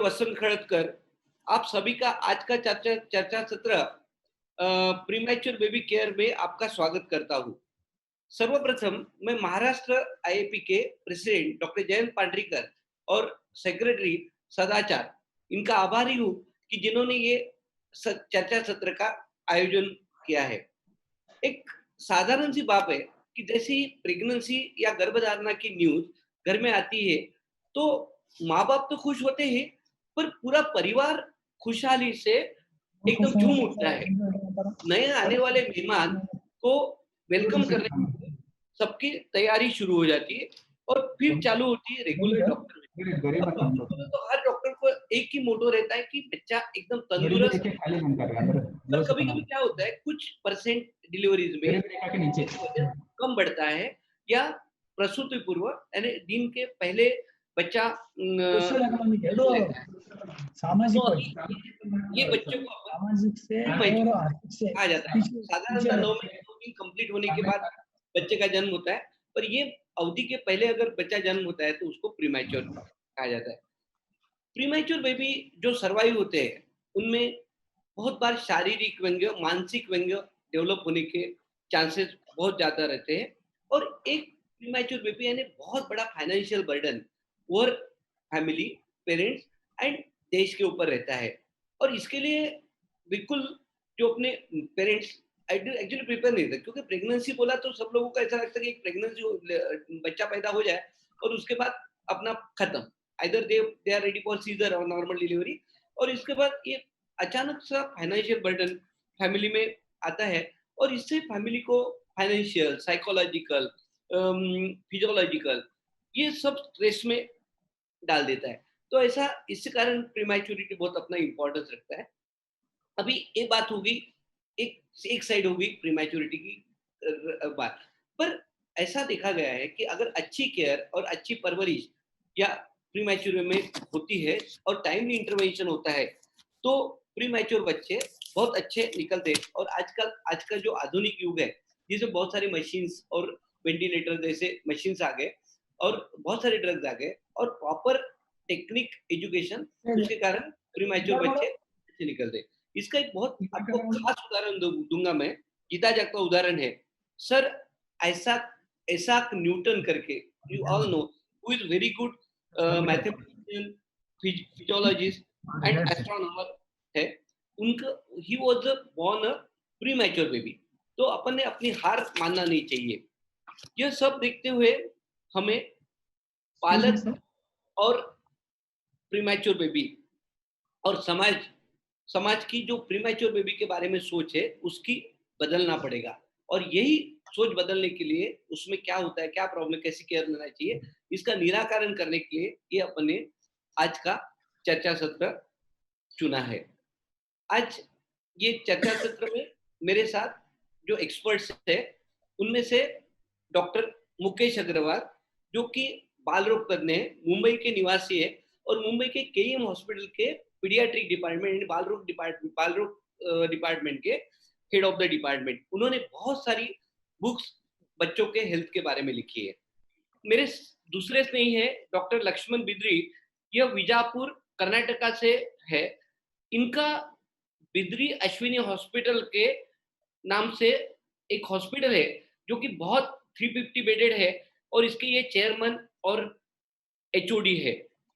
वसंत खड़गकर, आप सभी का आज का चर्चा चर्चा सत्र प्रीमैच्योर बेबी केयर में आपका स्वागत करता हूँ। सर्वप्रथम मैं महाराष्ट्र आईएपी के प्रेसिडेंट डॉक्टर जयंत पांड्रीकर और सेक्रेटरी सदाचार इनका आभारी हूँ कि जिन्होंने ये चर्चा सत्र का आयोजन किया है। एक साधारण सी बात है कि जैसे ही प्रेगनेंसी या गर्भधारणा की न्यूज घर में आती है तो माँ बाप तो खुश होते हैं, पर पूरा परिवार खुशहाली से एकदम झूम उठता है। नए आने वाले मेहमान को वेलकम करने के लिए सबकी तैयारी शुरू हो जाती है और फिर चालू होती है रेगुलर डॉक्टर विजिट। अब डॉक्टर को तो हर डॉक्टर को एक ही मोटो रहता है कि बच्चा एकदम तंदुरुस्त। पर कभी कभी क्या होता है, कुछ परसेंट डिलीवरीज में वजन कम बढ़ता है या प्रसूति पूर्व यानी दिन के पहले बच्चा सामाजिक तो ये बच्चों को आ जाता है। साधारणतः 9 महीने 2 दिन कंप्लीट होने के बाद बच्चे का जन्म होता है, पर ये अवधि के पहले अगर बच्चा जन्म होता है तो उसको प्रीमैच्योर कहा जाता है। प्रीमैच्योर बेबी जो सर्वाइव होते हैं उनमें बहुत बार शारीरिक व्यंग्य, मानसिक व्यंग्य डेवलप होने के चांसेस बहुत ज्यादा रहते हैं और एक प्रीमैच्योर बेबी यानी बहुत बड़ा फाइनेंशियल बर्डन और फैमिली, पेरेंट्स एंड देश के ऊपर रहता है। और इसके लिए बिल्कुल जो अपने पेरेंट्स एक्चुअली प्रिपेयर नहीं थे, क्योंकि प्रेगनेंसी बोला तो सब लोगों को ऐसा लगता है कि एक प्रेगनेंसी बच्चा पैदा हो जाए और उसके बाद अपना खत्म, either they are ready for caesar और नॉर्मल डिलीवरी। और इसके बाद ये अचानक सा फाइनेंशियल बर्डन फैमिली में आता है और इससे फैमिली को फाइनेंशियल, साइकोलॉजिकल, फिजियोलॉजिकल ये सब स्ट्रेस में डाल देता है। तो ऐसा इसी कारण प्रीमैच्योरिटी बहुत अपना इंपॉर्टेंस रखता है। अभी एक बात होगी, एक साइड होगी प्रीमैच्योरिटी की बात, पर ऐसा देखा गया है कि अगर अच्छी केयर और अच्छी परवरिश या प्रीमैच्योर में होती है और टाइमली इंटरवेंशन होता है तो प्रीमैच्योर बच्चे बहुत अच्छे निकलते हैं। और आजकल आज का जो आधुनिक युग है जिसमें बहुत सारी मशीन्स और वेंटिलेटर जैसे मशीन्स आ गए और बहुत सारे ड्रग्स आ गए और प्रॉपर टेक्निक एजुकेशन, उसके कारण प्रीमैच्योर बच्चे अच्छे निकलते। इसका एक बहुत आपको खास उदाहरण दूंगा मैं, जीता जागता उदाहरण है सर ऐसाक न्यूटन करके, you all know, who is very good mathematician, physiologist and astronomer है। उनका ही was born a premature baby. तो अपन ने अपनी हार मानना नहीं चाहिए। यह सब देखते हुए हमें पालक और प्रीमैच्योर बेबी और समाज की जो प्रीमैच्योर बेबी के बारे में सोच है उसकी बदलना पड़ेगा। और यही सोच बदलने के लिए उसमें क्या होता है, क्या प्रॉब्लम, कैसे केयर लेना चाहिए, इसका निराकरण करने के लिए ये अपने आज का चर्चा सत्र चुना है। आज ये चर्चा सत्र में मेरे साथ जो एक्सपर्ट्स है उनमें से डॉक्टर मुकेश अग्रवाल, जो कि बाल रोग तज्ञ है, मुंबई के निवासी है और मुंबई के केईएम हॉस्पिटल के पीडियाट्रिक डिपार्टमेंट, बाल रोग डिपार्टमेंट के हेड ऑफ द डिपार्टमेंट। उन्होंने बहुत सारी बुक्स बच्चों के हेल्थ के बारे में लिखी है। मेरे दूसरे स्नेही है डॉक्टर लक्ष्मण बिद्री, यह विजापुर कर्नाटका से है। इनका बिद्री अश्विनी हॉस्पिटल के नाम से एक हॉस्पिटल है जो कि बहुत 350 बेडेड है और इसके ये चेयरमैन और एचओडी है।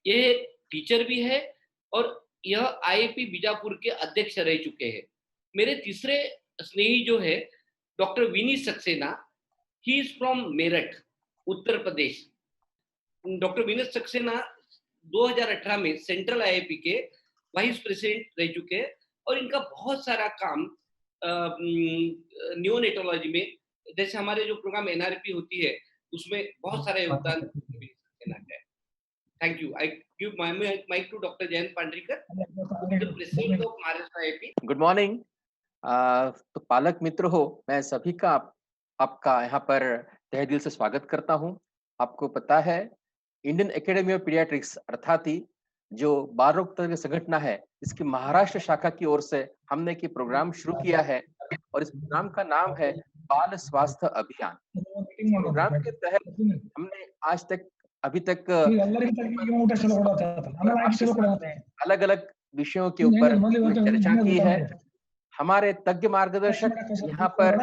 ये टीचर भी है और यह आईएपी बीजापुर के अध्यक्ष रह चुके हैं। मेरे तीसरे स्नेही जो है doctor Vineet Saxena, he is from Meerut, Uttar Pradesh. Doctor Vineet Saxena 2018 में सेंट्रल आईआईपी के वाइस प्रेसिडेंट रह चुके हैं और इनका बहुत सारा काम नियोनेटोलॉजी में, जैसे हमारे जो प्रोग्राम एनआरपी होती है उसमें बहुत सारा योगदान देना है। Thank you. I give my mike to doctor Jayant Pandrikar, the president of Maharashtra IIP. Good morning. तो पालक मित्र हो, मैं सभी का आपका यहाँ पर तहे दिल से स्वागत करता हूँ। आपको पता है इंडियन एकेडमी ऑफ पीडियाट्रिक्स अर्थात ही जो बाल रोग तज्ञ संगठन है, इसकी महाराष्ट्र शाखा की ओर से हमने एक प्रोग्राम शुरू किया है और इस प्रोग्राम का नाम है बाल स्वास्थ्य अभियान। प्रोग्राम के तहत हमने आज तक अभी तक अलग अलग विषयों के ऊपर चर्चा की है। हमारे तज्ञ मार्गदर्शक यहाँ पर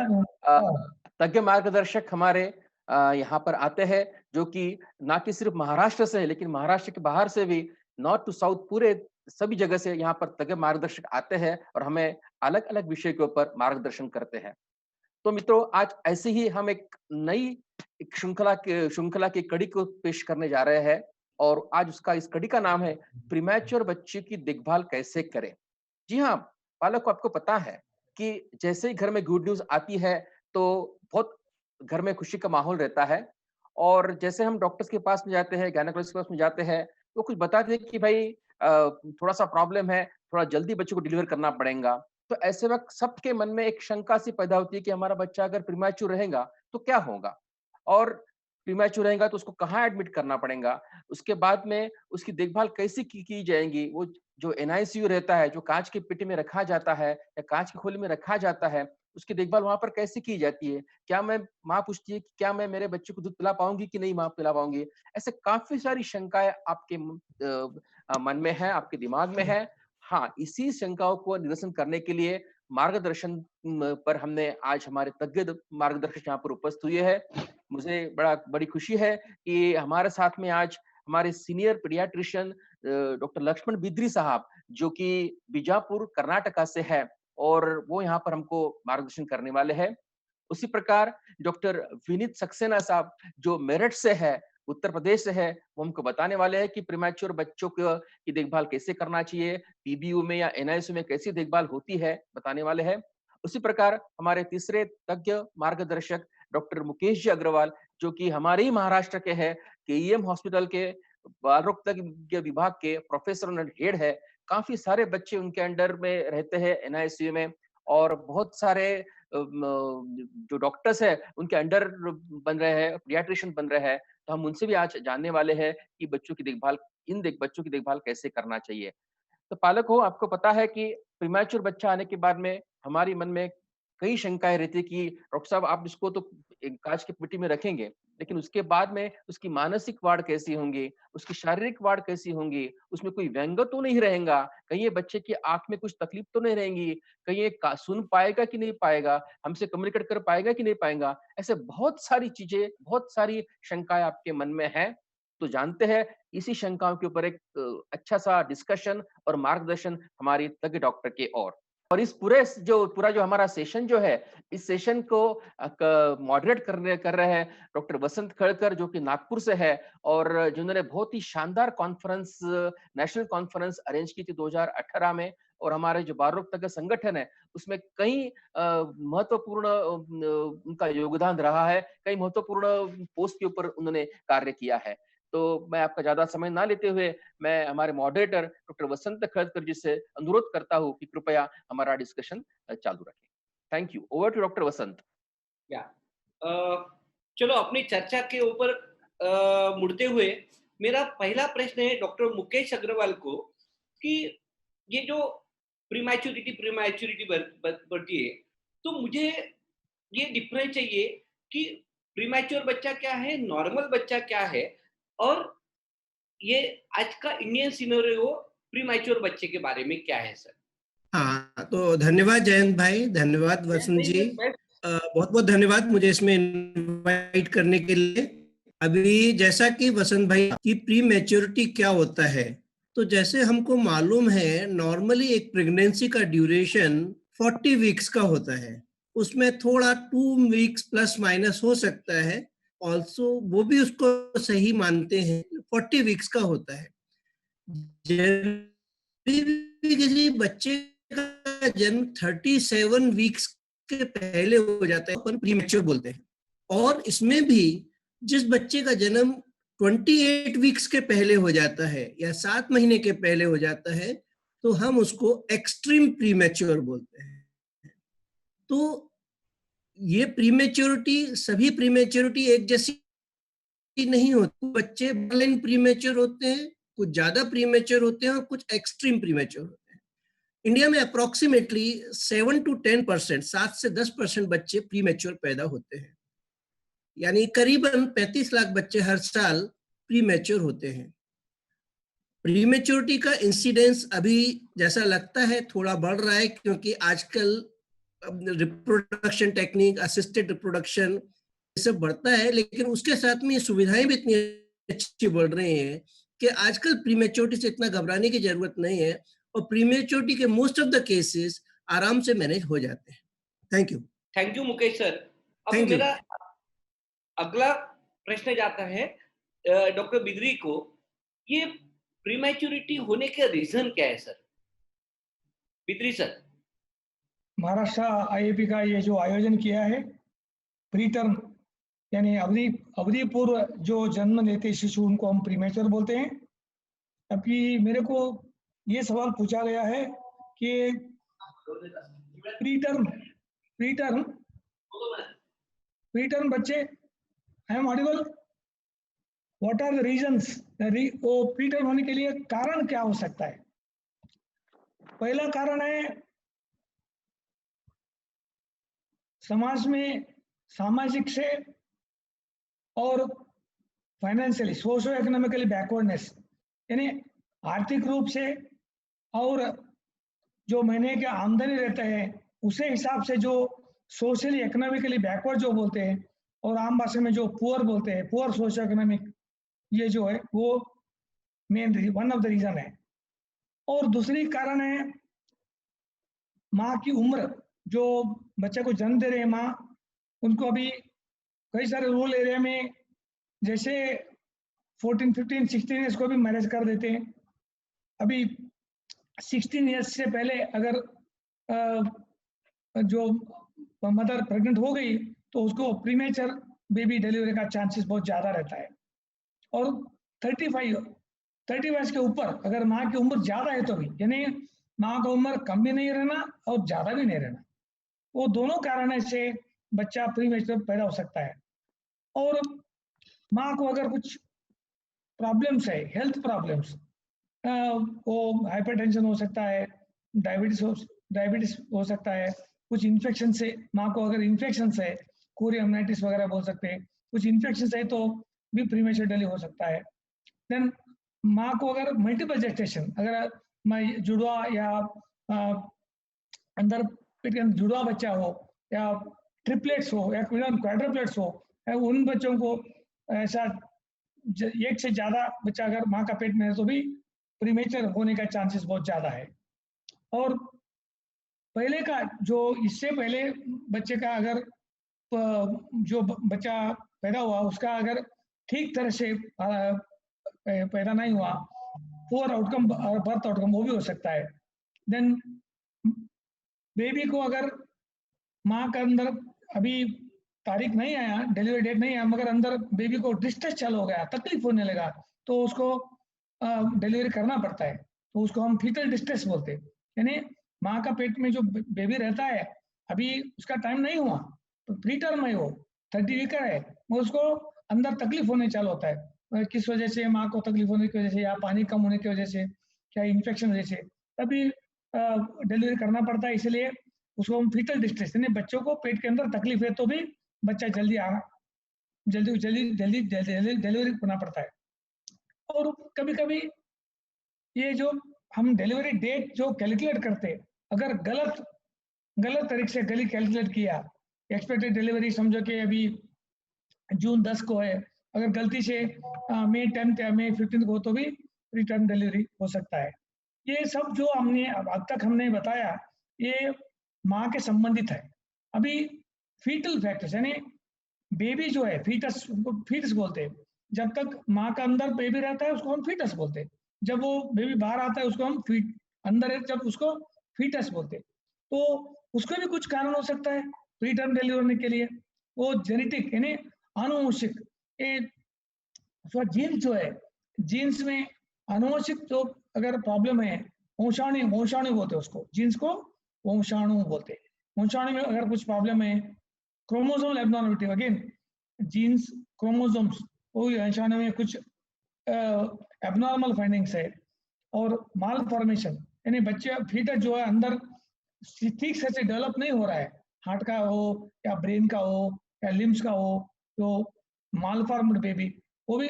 तज्ञ मार्गदर्शक हमारे यहाँ पर आते हैं, जो कि ना कि सिर्फ महाराष्ट्र से है, लेकिन महाराष्ट्र के बाहर से भी, नॉर्थ टू साउथ पूरे सभी जगह से यहाँ पर तज्ञ मार्गदर्शक आते हैं और हमें अलग अलग विषय के ऊपर मार्गदर्शन करते हैं। तो मित्रों, आज ऐसे ही हम एक नई श्रृंखला की कड़ी को पेश करने जा रहे हैं, और आज इस कड़ी का नाम है प्रीमैच्योर बच्चे की देखभाल कैसे करें। जी हाँ, पालक को आपको पता है कि जैसे ही घर में गुड न्यूज आती है तो बहुत घर में खुशी का माहौल रहता है, और जैसे हम डॉक्टर्स के पास में जाते हैं, गायनेकोलॉजिस्ट के पास में जाते हैं, वो कुछ बताते हैं कि भाई थोड़ा सा प्रॉब्लम है, थोड़ा जल्दी बच्चे को डिलीवर करना पड़ेगा। तो ऐसे वक्त सबके मन में एक शंका सी पैदा होती है कि हमारा बच्चा अगर प्रीमैच्योर रहेगा तो क्या होगा, और प्रीमैच्योर रहेगा तो उसको कहाँ एडमिट करना पड़ेगा, उसके बाद में उसकी देखभाल कैसी की जाएगी। वो जो एनआईसीयू रहता है, जो कांच की पेटी में रखा जाता है या कांच की खोली में रखा जाता है, उसकी देखभाल वहां पर कैसे की जाती है। क्या मैं माँ पूछती है कि क्या मैं मेरे बच्चे को दूध पिला पाऊंगी कि नहीं माँ पिला पाऊंगी। ऐसे काफी सारी शंकाएं आपके मन में है, आपके दिमाग में है। हाँ, इसी शंकाओं को निरसन करने के लिए मार्गदर्शन पर हमने आज हमारे तज्ञ मार्गदर्शक यहाँ पर उपस्थित हुए हैं। मुझे बड़ी खुशी है कि हमारे साथ में आज हमारे senior paediatrician doctor Laxman Bidri साहब, जो कि बीजापुर कर्नाटका से है, और वो यहाँ पर हमको मार्गदर्शन करने वाले हैं। उसी प्रकार डॉक्टर विनीत सक्सेना साहब, जो मेरठ से है, उत्तर प्रदेश से है, वो हमको बताने वाले हैं कि प्रीमैच्योर बच्चों की देखभाल कैसे करना चाहिए, पीबीयू में या एनआईसीयू में कैसी देखभाल होती है, बताने वाले हैं। उसी प्रकार हमारे तीसरे तज्ञ मार्गदर्शक डॉक्टर मुकेश जी अग्रवाल, जो कि हमारे ही महाराष्ट्र के हैं, केईएम हॉस्पिटल के बाल रोग तज्ञ विभाग के प्रोफेसर और हेड है। काफी सारे बच्चे उनके अंडर में रहते हैं एनआईसीयू में, और बहुत सारे जो डॉक्टर्स है उनके अंडर बन रहे हैं, पीडियाट्रिशियन बन रहे हैं। तो हम उनसे भी आज जानने वाले हैं कि बच्चों की देखभाल बच्चों की देखभाल कैसे करना चाहिए। तो पालक हो, आपको पता है कि प्रीमैच्योर बच्चा आने के बाद में हमारी मन में कई शंकाएं रहती है कि डॉक्टर साहब आप इसको तो एक कांच की पेटी में रखेंगे, लेकिन उसके बाद में उसकी मानसिक वाड़ कैसी होंगी, उसकी शारीरिक वाड़ कैसी होंगी, उसमें कोई व्यंग तो नहीं रहेगा, कहीं ये बच्चे की आंख में कुछ तकलीफ तो नहीं रहेंगी, कहीं ये सुन पाएगा कि नहीं पाएगा, हमसे कम्युनिकेट कर पाएगा कि नहीं पाएगा। ऐसे बहुत सारी चीजें, बहुत सारी शंकाएं आपके मन में है। तो जानते हैं इसी शंकाओं के ऊपर एक अच्छा सा डिस्कशन और मार्गदर्शन हमारी तज्ञ डॉक्टर के और इस पूरा जो हमारा सेशन जो है, इस सेशन को मॉडरेट कर रहे हैं डॉक्टर वसंत खड़कर, जो कि नागपुर से है, और जिन्होंने बहुत ही शानदार कॉन्फ्रेंस, नेशनल कॉन्फ्रेंस अरेंज की थी 2018 में, और हमारे जो बाल रोग तज्ञ संगठन है उसमें कई महत्वपूर्ण उनका योगदान रहा है, कई महत्वपूर्ण पोस्ट के ऊपर उन्होंने कार्य किया है। तो मैं आपका ज्यादा समय ना लेते हुए मैं हमारे मॉडरेटर डॉक्टर वसंत खड़कर जी से अनुरोध करता हूँ कि कृपया हमारा डिस्कशन चालू रखें। Thank you. Over to doctor Vasant. चलो अपनी चर्चा के ऊपर मुड़ते हुए मेरा पहला प्रश्न है डॉक्टर मुकेश अग्रवाल को कि ये जो प्रीमैच्योरिटी बढ़ती है, तो मुझे ये डिफरेंस चाहिए कि प्रीमैच्योर बच्चा क्या है, नॉर्मल बच्चा क्या है, और ये आज का इंडियन सिनेरियो प्रीमैच्योर बच्चे के बारे में क्या है सर? हाँ, तो धन्यवाद जयंत भाई, धन्यवाद वसंत जी, बहुत बहुत धन्यवाद मुझे इसमें इनवाइट करने के लिए। अभी जैसा कि वसंत भाई की प्री मैच्योरिटी क्या होता है, तो जैसे हमको मालूम है नॉर्मली एक प्रेगनेंसी का ड्यूरेशन 40 वीक्स का होता है, उसमें थोड़ा 2 वीक्स प्लस माइनस हो सकता है, ऑल्सो वो भी उसको सही मानते हैं, 40 वीक्स का होता है। किसी बच्चे का जन्म 37 वीक्स के पहले हो जाता है, अपन प्रीमैच्योर बोलते हैं, और इसमें भी जिस बच्चे का जन्म 28 वीक्स के पहले हो जाता है या 7 महीने के पहले हो जाता है, तो हम उसको एक्सट्रीम प्रीमैच्योर बोलते हैं। तो ये प्रीमैच्योरिटी, सभी प्रीमैच्योरिटी एक जैसी नहीं होती, बच्चे बॉर्न प्रीमैच्योर होते हैं, कुछ ज्यादा प्रीमैच्योर होते हैं और कुछ एक्सट्रीम प्रीमैच्योर होते हैं। इंडिया में अप्रोक्सीमेटली 7 to 10%, 7 से 10% बच्चे प्रीमैच्योर पैदा होते हैं, यानी करीबन 35 लाख बच्चे हर साल प्रीमैच्योर होते हैं। प्रीमेच्योरिटी का इंसिडेंस अभी जैसा लगता है थोड़ा बढ़ रहा है, क्योंकि आजकल रिप्रोडक्शन टेक्निक, असिस्टेड रिप्रोडक्शन ये सब बढ़ता है, लेकिन उसके साथ में ये सुविधाएं भी इतनी अच्छी बढ़ रही हैं कि आजकल प्रीमेच्योरिटी से इतना घबराने की जरूरत नहीं है, और प्रीमेच्योरिटी के मोस्ट ऑफ द केसेस आराम से मैनेज हो जाते हैं। Thank you Mukesh sir. अब Thank you. मेरा अगला प्रश्न जाता है डॉक्टर बिदरी को। ये प्रीमैच्योरिटी होने का रीजन क्या है sir? Bidri sir. Maharashtra IAP का ये जो आयोजन किया है, प्री टर्म यानी अवधि पूर्व जो जन्म लेते शिशु, उनको हम प्रीमेच्योर बोलते हैं। अभी मेरे को ये सवाल पूछा गया है कि प्री टर्म बच्चे, I am audible, what are the reasons? वो प्री टर्म होने के लिए कारण क्या हो सकता है? पहला कारण है समाज में सामाजिक से और फाइनेंशियली सोशो इकोनॉमिकली बैकवर्डनेस, यानी आर्थिक रूप से और जो महीने के आमदनी रहता है उसे हिसाब से जो सोशली इकोनॉमिकली बैकवर्ड जो बोलते हैं, और आम भाषा में जो पुअर बोलते हैं, पुअर सोशो इकोनॉमिक, ये जो है वो main one of the reason है। और दूसरी कारण है माँ की उम्र, जो बच्चे को जन्म दे रहे हैं माँ, उनको अभी कई सारे रूरल एरिया में जैसे 14, 15, 16 ईयर्स को भी मैरिज कर देते हैं। अभी 16 ईयर्स से पहले अगर जो मदर प्रेग्नेंट हो गई तो उसको प्रीमेच्योर बेबी डिलीवरी का चांसेस बहुत ज़्यादा रहता है। और 30 के ऊपर अगर माँ की उम्र ज़्यादा है तो भी, यानी माँ का उम्र कम भी नहीं रहना और ज़्यादा भी नहीं रहना, वो दोनों कारण से बच्चा प्रीमेच्योर पैदा हो सकता है। और माँ को अगर कुछ प्रॉब्लम्स है, हेल्थ प्रॉब्लम्स, वो हाइपरटेंशन हो सकता है, डायबिटीज हो सकता है, कुछ इन्फेक्शन से, माँ को अगर इन्फेक्शन है, कोरियमनाइटिस वगैरह बोल सकते हैं, कुछ इन्फेक्शन है तो भी प्रीमेच्योर डिलीवरी हो सकता है। देन माँ को अगर मल्टीपल जेस्टेशन, अगर जुड़वा या अंदर पेट के अंदर जुड़वा बच्चा हो या ट्रिपलेट्स हो या क्वाड्रुप्लेट्स हो, उन बच्चों को ऐसा एक से ज़्यादा बच्चा अगर माँ का पेट में है तो भी प्रीमेच्योर होने का चांसेस बहुत ज़्यादा है। और पहले का जो, इससे पहले बच्चे का अगर जो बच्चा पैदा हुआ उसका अगर ठीक तरह से पैदा नहीं हुआ, पुअर आउटकम, बर्थ आउटकम, वो भी हो सकता है। देन बेबी को अगर माँ का अंदर अभी तारीख नहीं आया, डिलीवरी डेट नहीं आया, मगर अंदर बेबी को डिस्ट्रेस चालू हो गया, तकलीफ होने लगा, तो उसको डिलीवरी करना पड़ता है, तो उसको हम फीटल डिस्ट्रेस बोलते हैं। यानी माँ का पेट में जो बेबी रहता है अभी उसका टाइम नहीं हुआ, तो प्री टर्म है, वो 30 वीक का है, मगर उसको अंदर तकलीफ होने चालू होता है। किस वजह से? माँ को तकलीफ होने की वजह से, या पानी कम होने की वजह से, क्या इन्फेक्शन वजह से, तभी डिलीवरी करना पड़ता है। इसलिए उसको हम फीटल डिस्ट्रेस, यानी बच्चों को पेट के अंदर तकलीफ है तो भी बच्चा जल्दी डिलीवरी करना पड़ता है। और कभी कभी ये जो हम डिलीवरी डेट जो कैलकुलेट करते हैं, अगर गलत तरीके से कैलकुलेट किया, एक्सपेक्टेड डिलीवरी समझो कि अभी जून 10 को है, अगर गलती से मई 10 या मई 15 को, तो भी रिटर्न डिलीवरी हो सकता है। ये सब जो हमने अब तक हमने बताया, ये माँ के संबंधित है। अभी फीटल फैक्टर्स, यानी बेबी जो है, फीटस बोलते हैं। जब तक माँ का अंदर बेबी रहता है उसको हम फीटस बोलते हैं, जब वो बेबी बाहर आता है उसको हम अंदर है जब उसको फीटस बोलते हैं। तो उसको भी कुछ कारण हो सकता है प्री टर्म डिलीवरी होने के लिए। वो जेनेटिक, यानी आनुवंशिक, जीन्स जो है, जीन्स में आनुवंशिक जो अगर प्रॉब्लम है, वंशाणु बोलते हैं उसको, जीन्स को वंशाणु बोलते हैं। वंशाणु में अगर कुछ प्रॉब्लम है, chromosomal abnormality, again genes, chromosomes, वो वंशाणु में कुछ एब्नॉर्मल फाइंडिंग्स है, और माल फॉर्मेशन, यानी बच्चे फीटस जो है अंदर ठीक से डेवलप नहीं हो रहा है, हार्ट का हो या ब्रेन का हो या लिम्स का हो, तो माल फॉर्म्ड बेबी, वो भी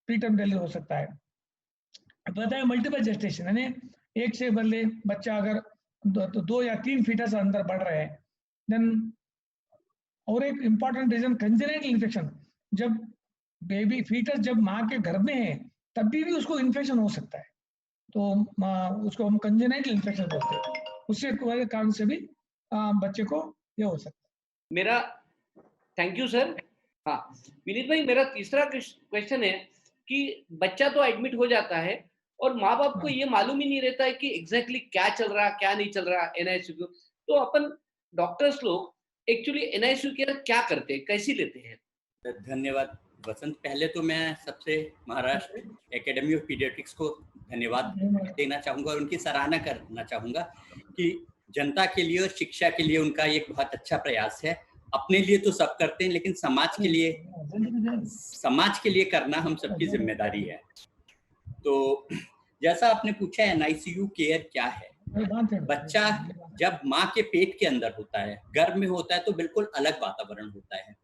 प्रीटर्म डिलीवरी हो सकता है। पता है मल्टीपल जेस्टेशन, यानी एक से बदले बच्चा अगर 2 या 3 फीटस अंदर बढ़ रहे हैं, देन और एक इम्पॉर्टेंट रीजन कंजेनिटल इन्फेक्शन, जब बेबी फीटस जब माँ के गर्भ में है तब भी उसको इन्फेक्शन हो सकता है, तो उसको हम कंजेनिटल इन्फेक्शन बोलते हैं, उससे कारण से भी बच्चे को ये हो सकता है। मेरा थैंक यू सर। हाँ विनीत भाई, मेरा तीसरा क्वेश्चन है कि बच्चा तो एडमिट हो जाता है और माँ बाप को ये मालूम ही नहीं रहता है कि एग्जैक्टली क्या चल रहा क्या नहीं चल रहा एनआईसीयू को, तो अपन डॉक्टर्स लोग एक्चुअली एनआईसीयू केयर क्या करते हैं, कैसी लेते हैं? धन्यवाद वसंत। पहले तो मैं सबसे महाराष्ट्र एकेडमी ऑफ पीडियाट्रिक्स को धन्यवाद देना चाहूँगा और उनकी सराहना करना चाहूँगा कि जनता के लिए और शिक्षा के लिए उनका एक बहुत अच्छा प्रयास है। अपने लिए तो सब करते हैं, लेकिन समाज के लिए करना हम सबकी जिम्मेदारी है। तो जैसा आपने पूछा एनआईसीयू केयर क्या है, बच्चा जब माँ के पेट के अंदर होता है, गर्भ में होता है, तो बिल्कुल अलग वातावरण होता है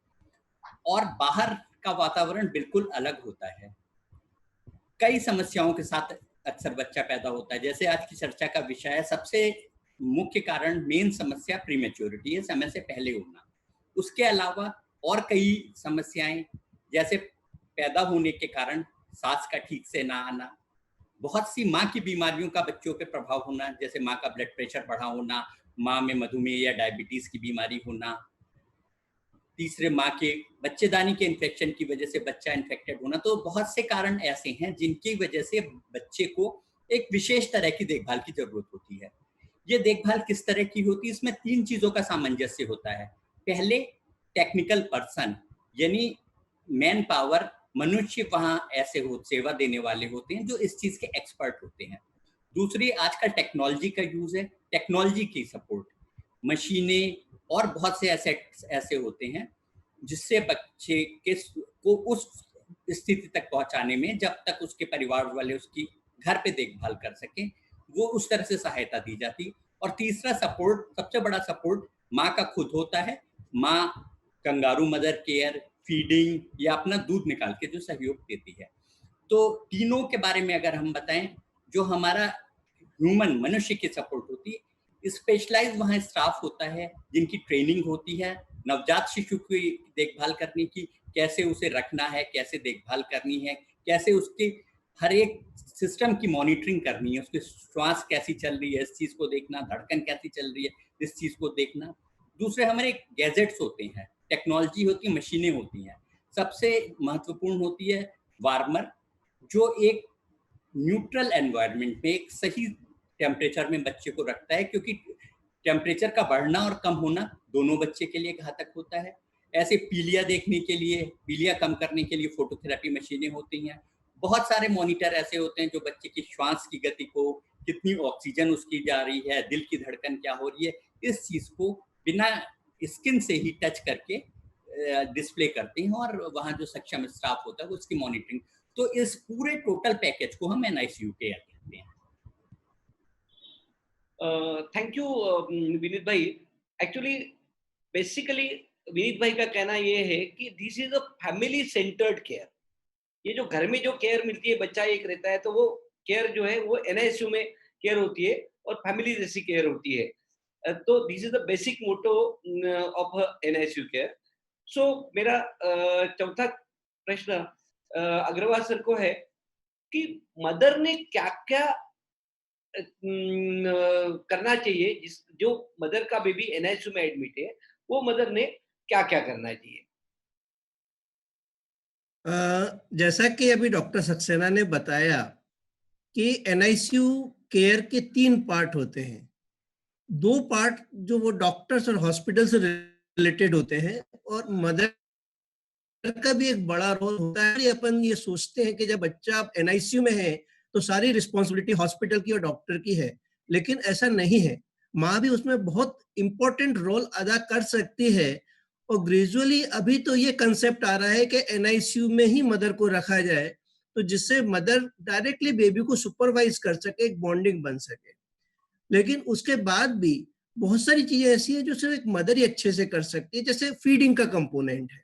और बाहर का वातावरण बिल्कुल अलग होता है। कई समस्याओं के साथ अक्सर बच्चा पैदा होता है। जैसे आज की चर्चा का विषय है, सबसे मुख्य कारण, मेन समस्या प्रीमेच्योरिटी है, समय से पहले होना। उसके अलावा और कई समस्याएं, जैसे पैदा होने के कारण सांस का ठीक से ना आना, बहुत सी माँ की बीमारियों का बच्चों पे प्रभाव होना, जैसे माँ का ब्लड प्रेशर बढ़ा होना, माँ में मधुमेह या डायबिटीज की बीमारी होना, तीसरे माँ के बच्चेदानी के इन्फेक्शन की वजह से बच्चा इन्फेक्टेड होना। तो बहुत से कारण ऐसे हैं जिनकी वजह से बच्चे को एक विशेष तरह की देखभाल की जरूरत होती है। ये देखभाल किस तरह की होती है? इसमें 3 चीजों का सामंजस्य होता है। पहले टेक्निकल पर्सन, यानी मैन पावर, मनुष्य वहाँ ऐसे सेवा देने वाले होते हैं जो इस चीज के एक्सपर्ट होते हैं। दूसरी, आजकल टेक्नोलॉजी का यूज है, टेक्नोलॉजी की सपोर्ट, मशीनें और बहुत से एसेट्स ऐसे होते हैं जिससे बच्चे को उस स्थिति तक पहुंचाने में, जब तक उसके परिवार वाले उसकी घर पे देखभाल कर सकें, वो उस तरह से सहायता दी जाती। और तीसरा सपोर्ट, सबसे बड़ा सपोर्ट माँ का खुद होता है। माँ कंगारू मदर केयर, फीडिंग या अपना दूध निकाल के जो सहयोग देती है। तो तीनों के बारे में अगर हम बताएं, जो हमारा ह्यूमन मनुष्य की सपोर्ट होती है, स्पेशलाइज वहाँ स्टाफ होता है जिनकी ट्रेनिंग होती है नवजात शिशु की देखभाल करने की, कैसे उसे रखना है, कैसे देखभाल करनी है, कैसे उसके हर एक सिस्टम की मॉनिटरिंग करनी है, उसकी श्वास कैसी चल रही है इस चीज को देखना, धड़कन कैसी चल रही है इस चीज को देखना। दूसरे हमारे गैजेट्स होते हैं, टेक्नोलॉजी होती है, मशीनें होती हैं। सबसे महत्वपूर्ण होती है वार्मर, जो एक न्यूट्रल एनवायरनमेंट में एक सही टेम्परेचर में बच्चे को रखता है, क्योंकि टेम्परेचर का बढ़ना और कम होना दोनों बच्चे के लिए घातक होता है। ऐसे पीलिया देखने के लिए, पीलिया कम करने के लिए फोटोथेरेपी मशीनें होती हैं। बहुत सारे मॉनिटर ऐसे होते हैं जो बच्चे की श्वास की गति को, कितनी ऑक्सीजन उसकी जा रही है, दिल की धड़कन क्या हो रही है, इस चीज को बिना स्किन से ही टच करके डिस्प्ले करते हैं और वहाँ जो सक्षम स्टाफ होता है उसकी मॉनिटरिंग। तो इस पूरे टोटल पैकेज को हम एनआईसीयू केयर कहते हैं। थैंक यू विनीत भाई। एक्चुअली बेसिकली विनीत भाई का कहना ये है कि this is a family centred care. ये जो घर में जो केयर मिलती है, बच्चा एक रहता है तो वो केयर जो है वो एनआईसीयू में केयर होती है और फैमिली जैसी केयर होती है। तो this is the basic motto of NICU care. So मेरा चौथा प्रश्न अग्रवाल सर को है कि मदर ने क्या क्या करना चाहिए, जो मदर का बेबी एनआईसीयू में एडमिट है, वो मदर ने क्या क्या करना चाहिए? जैसा कि अभी डॉक्टर सक्सेना ने बताया कि एनआईसीयू केयर के 3 पार्ट होते हैं। 2 पार्ट जो वो डॉक्टर्स और हॉस्पिटल से रिलेटेड होते हैं और मदर का भी एक बड़ा रोल होता है। अपन ये सोचते हैं कि जब बच्चा एनआईसीयू में है तो सारी रिस्पॉन्सिबिलिटी हॉस्पिटल की और डॉक्टर की है, लेकिन ऐसा नहीं है। माँ भी उसमें बहुत इंपॉर्टेंट रोल अदा कर सकती है और ग्रेजुअली अभी तो ये कंसेप्ट आ रहा है कि एनआईसीयू में ही मदर को रखा जाए, तो जिससे मदर डायरेक्टली बेबी को सुपरवाइज कर सके, एक बॉन्डिंग बन सके। लेकिन उसके बाद भी बहुत सारी चीजें ऐसी हैं जो सिर्फ एक मदर ही अच्छे से कर सकती है, जैसे फीडिंग का कंपोनेंट है।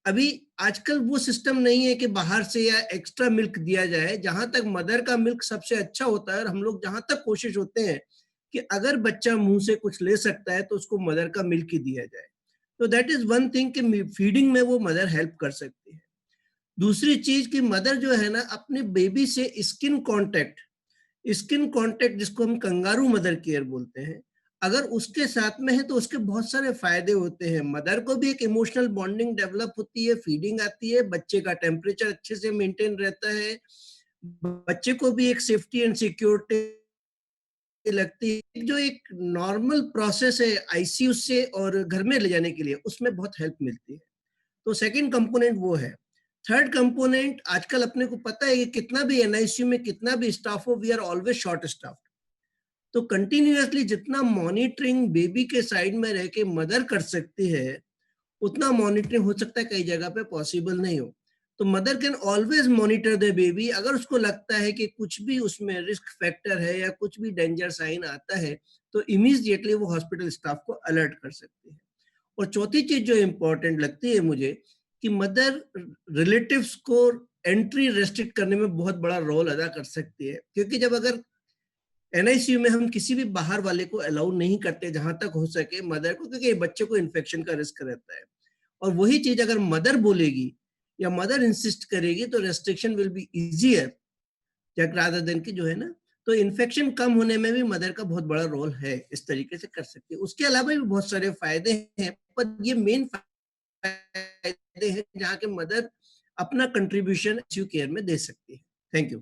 अभी आजकल वो सिस्टम नहीं है कि बाहर से या एक्स्ट्रा मिल्क दिया जाए। जहां तक मदर का मिल्क सबसे अच्छा होता है, और हम लोग जहां तक कोशिश होते हैं कि अगर बच्चा मुंह से कुछ ले सकता है तो उसको मदर का मिल्क ही दिया जाए। तो दैट इज वन थिंग कि फीडिंग में वो मदर हेल्प कर सकती है। दूसरी चीज कि मदर जो है ना, अपने बेबी से स्किन कांटेक्ट जिसको हम कंगारू मदर केयर बोलते हैं, अगर उसके साथ में है तो उसके बहुत सारे फायदे होते हैं। मदर को भी एक इमोशनल बॉन्डिंग डेवलप होती है, फीडिंग आती है, बच्चे का टेम्परेचर अच्छे से मेंटेन रहता है, बच्चे को भी एक सेफ्टी एंड सिक्योरिटी लगती है। जो एक नॉर्मल प्रोसेस है आईसीयू से और घर में ले जाने के लिए, उसमें बहुत हेल्प मिलती है। तो सेकंड कंपोनेंट वो है। थर्ड कंपोनेंट, आजकल अपने को पता है कि कितना भी एनआईसीयू में कितना भी स्टाफ हो, we are always short staff. तो कंटिन्यूअसली जितना मॉनिटरिंग बेबी के साइड में रह के मदर कर सकती है, उतना मॉनिटरिंग हो सकता है कई जगह पे पॉसिबल नहीं हो। तो mother can always monitor the baby. अगर उसको लगता है कि कुछ भी उसमें रिस्क फैक्टर है या कुछ भी डेंजर साइन आता है, तो इमीडिएटली वो हॉस्पिटल स्टाफ को अलर्ट कर सकती है। और चौथी चीज जो इम्पोर्टेंट लगती है मुझे, कि मदर रिलेटिव्स को एंट्री रेस्ट्रिक्ट करने में बहुत बड़ा रोल अदा कर सकती है। क्योंकि जब अगर एनआईसीयू में हम किसी भी बाहर वाले को अलाउ नहीं करते जहां तक हो सके मदर को, क्योंकि बच्चे को इन्फेक्शन का रिस्क रहता है। और वही चीज अगर मदर बोलेगी या मदर इंसिस्ट करेगी तो restriction will be easier rather than कि जो है ना, तो इन्फेक्शन कम होने में भी मदर का बहुत बड़ा रोल है। इस तरीके से कर सकती है। उसके अलावा भी बहुत सारे फायदे हैं, पर ये मेन फायदे हैं जहाँ के मदर अपना कंट्रीब्यूशन आईसीयू केयर में दे सकती है। Thank you.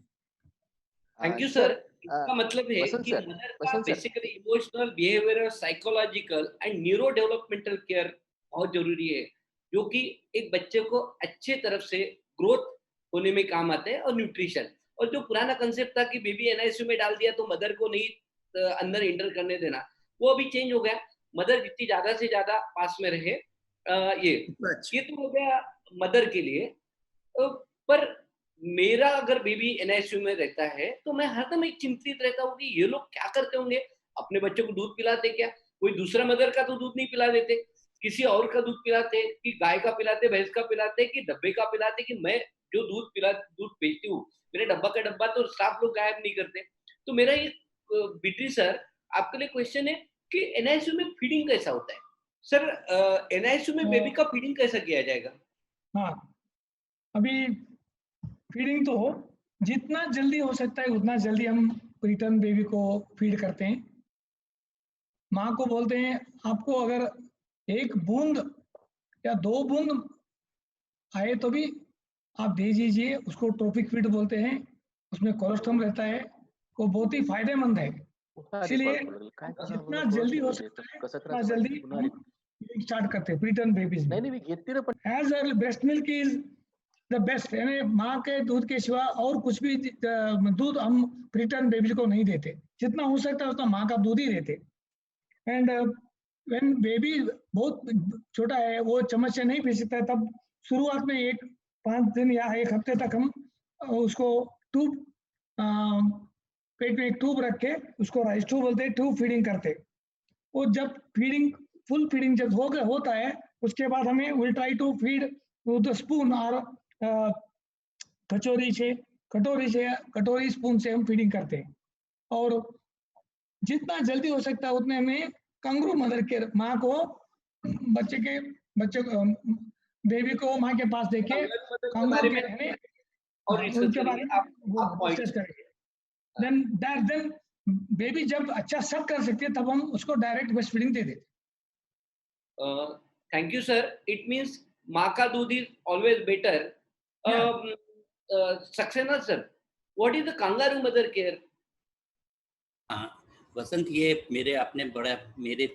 Thank you sir. इसका मतलब है कि मदर का basically emotional, behavioural, psychological and neuro developmental care बहुत जरूरी है, जो कि एक बच्चे को अच्छे तरफ से ग्रोथ होने में काम आता है। और न्यूट्रिशन, और जो पुराना कंसेप्ट था कि बेबी एनआईसीयू में डाल दिया तो मदर को नहीं अंदर एंटर करने देना, वो अभी चेंज हो गया। मदर जितनी ज्यादा से ज्यादा पास में रहे, ये तो हो गया मदर के लिए। पर मेरा अगर बेबी एनआईसीयू में रहता है तो मैं हरदम एक चिंतित रहता हूँ कि ये लोग क्या करते होंगे। अपने बच्चे को दूध पिलाते क्या? कोई दूसरा मदर का तो दूध नहीं पिला देते, किसी और का दूध पिलाते, कि गाय का पिलाते, भैंस का पिलाते, कि डब्बे का पिलाते। कि मैं जो दूध बेचती हूँ, मेरे डब्बा का डब्बा तो स्टाफ लोग गायब नहीं करते। तो मेरा ये बीटी सर आपके लिए क्वेश्चन है कि एनआईसीयू में फीडिंग कैसा होता है? सर एनआईसीयू में बेबी का फीडिंग कैसा किया जाएगा? हाँ, अभी फीडिंग तो जितना जल्दी हो सकता है उतना जल्दी हम प्रीटर्म बेबी को फीड करते हैं। माँ को बोलते हैं आपको अगर 1 बूंद या 2 बूंद आए तो भी आप दे दीजिए। उसको ट्रॉपिक फीड बोलते हैं, उसमें कोलेस्ट्रॉल रहता है, वो बहुत ही फायदेमंद है। इसलिए जितना जल्दी हो सकता है उतना जल्दी हम स्टार्ट करते हैं प्रीटर्म बेबीज में। As early breast milk is the best, यानी माँ के दूध के सिवा और कुछ भी दूध हम प्रीटर्म बेबी को नहीं देते। जितना हो सकता है उतना माँ का दूध ही देते। एंड व्हेन बेबी बहुत छोटा है, वो चम्मच से नहीं पी सकता है, तब शुरुआत में 5 दिन या 1 हफ्ते तक हम उसको ट्यूब पेट में एक ट्यूब रख के, उसको राइस ट्यूब बोलते हैं, ट्यूब फीडिंग करते। वो जब फीडिंग फुल फीडिंग जब होता है, उसके बाद हमें will try to feed with spoon और कटोरी स्पून से हम फीडिंग करते हैं। और जितना जल्दी हो सकता है उतने में कंगरू मदर केयर, माँ को बच्चे को बेबी को माँ के पास देके कंगरू के रहने और उनके बारे में आप डिस्कस करेंगे। देन बेबी जब अच्छा सक कर सकती है तब हम उसको डायरेक्ट ब्रेस्ट फीडिंग दे देते। Thank you sir. It means माँ का दूध is always better. Saxena sir, what is the kangaroo mother care? हाँ वसंत, ये आपने बड़ा मेरे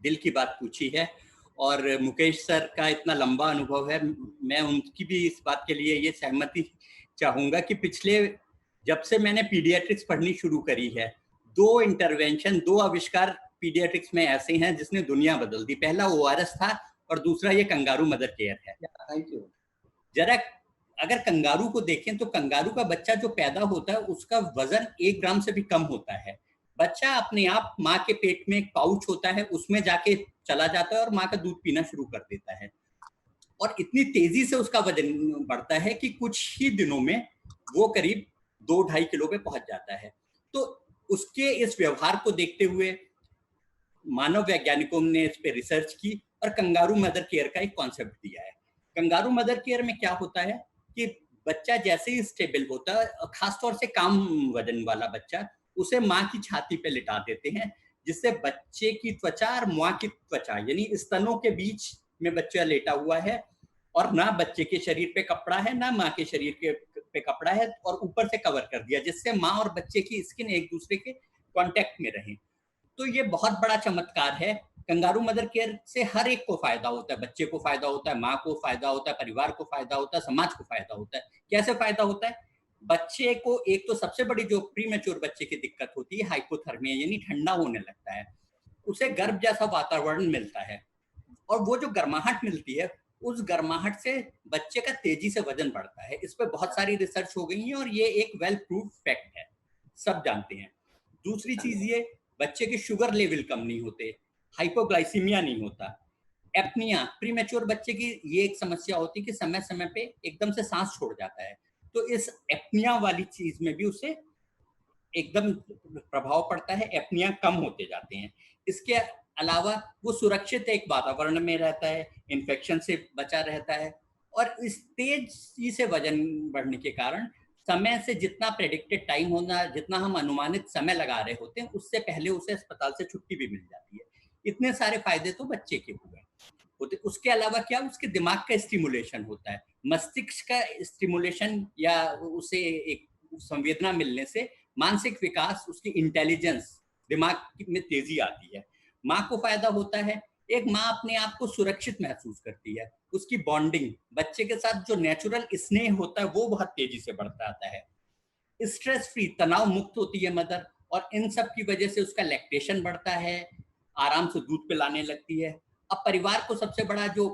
दिल की बात पूछी है, और मुकेश सर का इतना लंबा अनुभव है, मैं उनकी भी इस बात के लिए ये सहमति चाहूँगा कि जब से मैंने पीडियाट्रिक्स पढ़नी शुरू करी है, 2 इंटरवेंशन, 2 आविष्कार पीडियाट्रिक्स में ऐसे हैं जिसने दुनिया बदल दी। पहला ORS था और दूसरा ये कंगारू मदर केयर है। Thank you. जरा अगर कंगारू को देखें तो कंगारू का बच्चा जो पैदा होता है उसका वजन 1 ग्राम से भी कम होता है। बच्चा अपने आप माँ के पेट में एक पाउच होता है, उसमें जाके चला जाता है और माँ का दूध पीना शुरू कर देता है। और इतनी तेजी से उसका वजन बढ़ता है कि कुछ ही दिनों में वो करीब 2-2.5 किलो पे पहुंच जाता है। तो उसके इस व्यवहार को देखते हुए मानव वैज्ञानिकों ने इस पे रिसर्च की और कंगारू मदर केयर का एक कॉन्सेप्ट दिया है। कंगारू मदर केयर में क्या होता है कि बच्चा जैसे ही स्टेबल होता है, खासतौर से कम वजन वाला बच्चा, उसे माँ की छाती पे लिटा देते हैं, जिससे बच्चे की त्वचा और माँ की त्वचा यानी स्तनों के बीच में बच्चा लेटा हुआ है और ना बच्चे के शरीर पे कपड़ा है ना माँ के शरीर के पे कपड़ा है, और ऊपर से कवर कर दिया, जिससे माँ और बच्चे की स्किन एक दूसरे के कांटेक्ट में रहे। तो ये बहुत बड़ा चमत्कार है। कंगारू मदर केयर से हर एक को फायदा होता है, बच्चे को फायदा होता है, माँ को फायदा होता है, परिवार को फायदा होता है, समाज को फायदा होता है। कैसे फायदा होता है? बच्चे को एक तो सबसे बड़ी जो प्रीमेच्योर बच्चे की दिक्कत होती है हाइपोथर्मिया, यानी ठंडा होने लगता है, उसे गर्भ जैसा वातावरण मिलता है, और वो जो गर्माहट मिलती है उस गर्माहट से बच्चे का तेजी से वजन बढ़ता है। इस पे बहुत सारी रिसर्च हो गई है और ये एक वेल प्रूव फैक्ट है, सब जानते हैं। दूसरी चीज ये, बच्चे के शुगर लेवल कम नहीं होते, हाइपोग्लाइसीमिया नहीं होता, एपनिया, प्रीमेच्योर बच्चे की ये एक समस्या होती है कि समय समय पे एकदम से सांस छोड़ जाता है, तो इस एपनिया वाली चीज में भी उसे एकदम प्रभाव पड़ता है, एपनिया कम होते जाते हैं। इसके अलावा वो सुरक्षित एक वातावरण में रहता है, इन्फेक्शन से बचा रहता है, और इस तेजी से वजन बढ़ने के कारण समय से जितना प्रेडिक्टेड टाइम होना, जितना हम अनुमानित समय लगा रहे होते हैं, उससे पहले उसे अस्पताल से छुट्टी भी मिल जाती है। इतने सारे फायदे तो बच्चे के हुए होते। उसके अलावा क्या, उसके दिमाग का स्टिमुलेशन होता है, मस्तिष्क का स्टिमुलेशन या उसे एक संवेदना मिलने से मानसिक विकास, उसकी इंटेलिजेंस, दिमाग में तेजी आती है। माँ को फायदा होता है, एक माँ अपने आप को सुरक्षित महसूस करती है, उसकी बॉन्डिंग बच्चे के साथ जो नेचुरल स्नेह होता है वो बहुत तेजी से बढ़ता आता है, स्ट्रेस फ्री, तनाव मुक्त होती है मदर, और इन सब की वजह से उसका लैक्टेशन बढ़ता है, आराम से दूध पिलाने लगती है। अब परिवार को सबसे बड़ा जो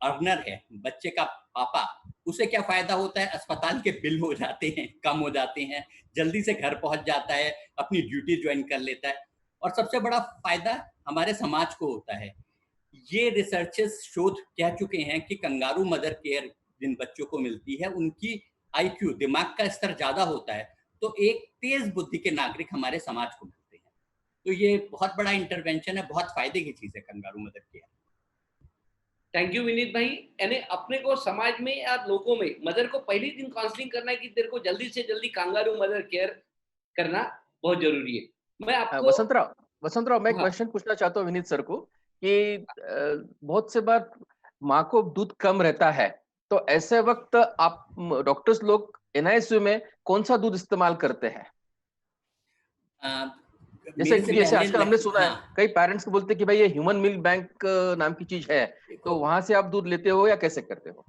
अर्नर है बच्चे का पापा, उसे क्या फायदा होता है? अस्पताल के बिल हो जाते हैं, कम हो जाते हैं, जल्दी से घर पहुंच जाता है, अपनी ड्यूटी ज्वाइन कर लेता है, और सबसे बड़ा फायदा हमारे समाज को होता है। ये रिसर्चेस शोध कह चुके हैं कि कंगारू मदर केयर जिन बच्चों को मिलती है उनकी आईक्यू, दिमाग का स्तर ज्यादा होता है, तो एक तेज बुद्धि के नागरिक हमारे समाज को मिलते हैं। तो ये बहुत बड़ा इंटरवेंशन है, बहुत फायदे की चीज है kangaroo mother care. Thank you Vineet भाई। यानी अपने को समाज में या लोगों में मदर को पहले दिन काउंसलिंग करना है कि तेरे को जल्दी से जल्दी कंगारू मदर केयर करना बहुत जरूरी है। मैं आपको वसंतराव मैं एक क्वेश्चन पूछना चाहता हूँ विनीत सर को कि बहुत से बार माँ को दूध कम रहता है, तो ऐसे वक्त आप डॉक्टर्स लोग NICU में कौन सा दूध इस्तेमाल करते हैं? जैसे आजकल हमने सुना है कई पेरेंट्स को बोलते हैं कि भाई ये ह्यूमन मिल्क बैंक नाम की चीज है, तो वहां से आप दूध लेते हो या कैसे करते हो?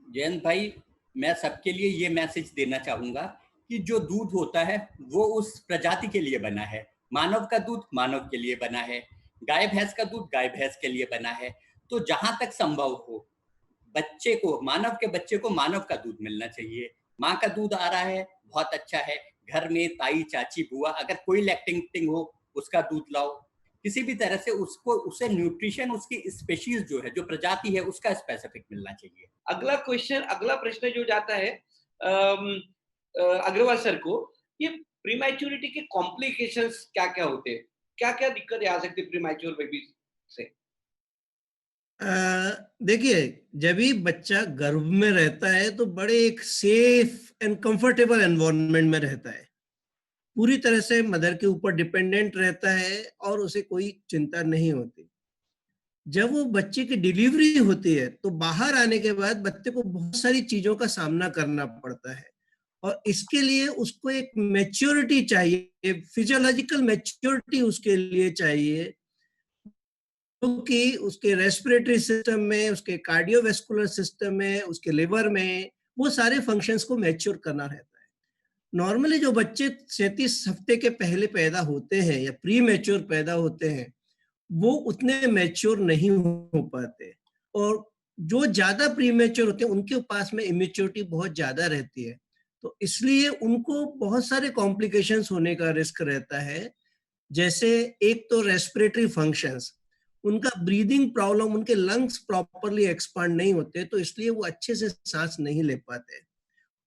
जयंत भाई, मैं सबके लिए ये मैसेज देना चाहूंगा कि जो दूध होता है वो उस प्रजाति के लिए बना है। मानव का दूध मानव के लिए बना है, गाय भैंस का दूध गाय भैंस के लिए बना है। तो जहां तक संभव हो बच्चे को, मानव के बच्चे को मानव का दूध मिलना चाहिए। माँ का दूध आ रहा है, बहुत अच्छा है, घर में ताई चाची बुआ अगर कोई लैक्टेटिंग हो उसका दूध लाओ, किसी भी तरह से उसको, उसे न्यूट्रिशन, उसकी स्पेशीज जो है, जो प्रजाति है, उसका स्पेसिफिक मिलना चाहिए। अगला प्रश्न जो जाता है अग्रवाल सर को, ये प्रीमैच्योरिटी के कॉम्प्लिकेशंस क्या क्या होते हैं, क्या क्या दिक्कतें आ सकती है प्रीमैच्योर बेबी से? देखिए, जब भी बच्चा गर्भ में रहता है तो बड़े एक सेफ एंड कंफर्टेबल एनवायरनमेंट में रहता है, पूरी तरह से मदर के ऊपर डिपेंडेंट रहता है और उसे कोई चिंता नहीं होती। जब वो बच्चे की डिलीवरी होती है तो बाहर आने के बाद बच्चे को बहुत सारी चीजों का सामना करना पड़ता है, और इसके लिए उसको एक मैच्योरिटी चाहिए, फिजियोलॉजिकल मैच्योरिटी उसके लिए चाहिए, क्योंकि उसके रेस्पिरेटरी सिस्टम में, उसके कार्डियोवैस्कुलर सिस्टम में, उसके लिवर में वो सारे फंक्शंस को मैच्योर करना रहता है। नॉर्मली जो बच्चे 37 हफ्ते के पहले पैदा होते हैं या प्री मैच्योर पैदा होते हैं वो उतने मैच्योर नहीं हो पाते, और जो ज्यादा प्री मैच्योर होते हैं उनके पास में इमेच्योरिटी बहुत ज्यादा रहती है, तो इसलिए उनको बहुत सारे कॉम्प्लिकेशंस होने का रिस्क रहता है। जैसे एक तो रेस्पिरेटरी फंक्शंस, उनका ब्रीदिंग प्रॉब्लम, उनके लंग्स प्रॉपरली एक्सपांड नहीं होते, तो इसलिए वो अच्छे से सांस नहीं ले पाते,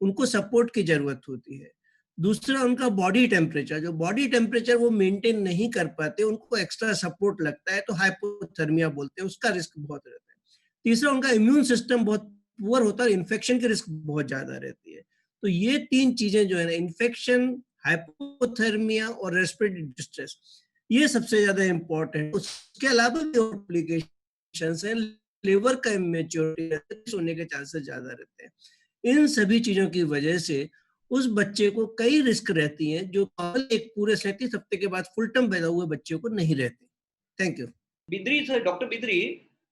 उनको सपोर्ट की जरूरत होती है। दूसरा उनका बॉडी टेम्परेचर, जो बॉडी टेम्परेचर वो मेंटेन नहीं कर पाते, उनको एक्स्ट्रा सपोर्ट लगता है, तो हाइपोथर्मिया बोलते हैं, उसका रिस्क बहुत रहता है। तीसरा उनका इम्यून सिस्टम बहुत पुअर होता है, इन्फेक्शन की रिस्क बहुत ज्यादा रहती है। तो ये 3 चीजें जो है ना, इन्फेक्शन, हाइपोथर्मिया और रेस्पिरेटरी डिस्ट्रेस, ये सबसे ज्यादा इम्पोर्टेंट है। उसके अलावा भी कॉम्प्लिकेशंस हैं, लिवर का इमेच्योरिटी होने के चांसेस ज्यादा रहते हैं। इन सभी चीजों की वजह से उस बच्चे को कई रिस्क रहती हैं, जो एक पूरे 37 हफ्ते के बाद फुल टर्म पैदा हुए बच्चे को नहीं रहती। Thank you. Bidri sir, doctor Bidri,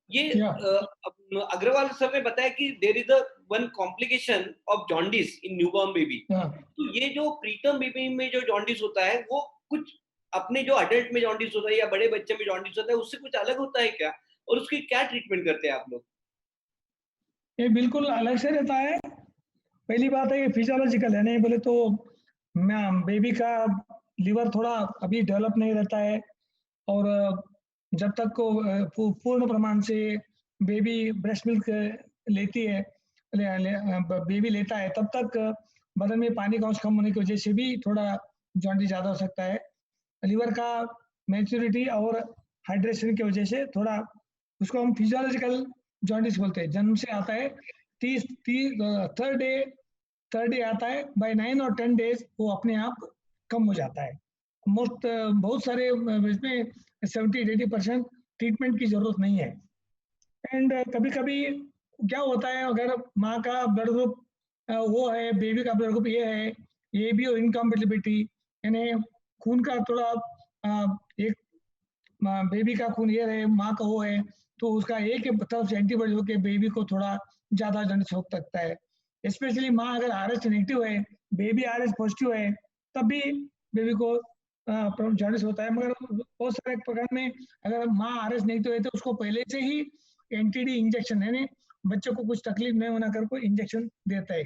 ये अग्रवाल सर ने बताया कि there is a one complication of jaundice in newborn baby. तो ये जो प्रीटर्म बेबी में जो जॉन्डिस होता है, वो कुछ अपने जो अडल्ट में जॉन्डिस होता है या बड़े बच्चे में जॉन्डिस होता है, उससे कुछ अलग होता है क्या, और उसकी क्या ट्रीटमेंट करते हैं आप लोग? ये बिल्कुल अलग से रहता है। पहली बात है ये फिजियोलॉजिकल है, नहीं बोले तो बेबी का लिवर थोड़ा अभी डेवलप नहीं रहता है, और जब तक को पूर्ण प्रमाण से बेबी ब्रेस्ट मिल्क लेती है, बेबी लेता है, तब तक बदन में पानी का अंश कम होने की वजह से भी थोड़ा जॉन्डिस ज़्यादा हो सकता है। लिवर का मैच्योरिटी और हाइड्रेशन की वजह से थोड़ा, उसको हम फिजियोलॉजिकल जॉन्डिस बोलते हैं। जन्म से आता है, थर्ड डे आता है, बाय 9 और 10 डेज वो अपने आप कम हो जाता है। बहुत सारे इसमें 70-80% ट्रीटमेंट की जरूरत नहीं है। एंड कभी कभी क्या होता है, अगर माँ का ब्लड ग्रुप वो है, बेबी का ब्लड ग्रुप ये है, ये भी इनकम्पेटिबिलिटी, यानी खून का थोड़ा एक बेबी का खून ये है, माँ का वो है, तो उसका एक तरफ से एंटीबॉडी होकर बेबी को थोड़ा ज्यादा जॉन्डिस हो सकता है। स्पेशली माँ अगर RH नेगेटिव है, बेबी RH पॉजिटिव है, तब भी बेबी को जॉन्डिस होता है। मगर बहुत सारे प्रकार में अगर माँ RH नेगेटिव है तो उसको पहले से ही NTD इंजेक्शन, यानी बच्चों को कुछ तकलीफ नहीं होना कर कोई इंजेक्शन देता है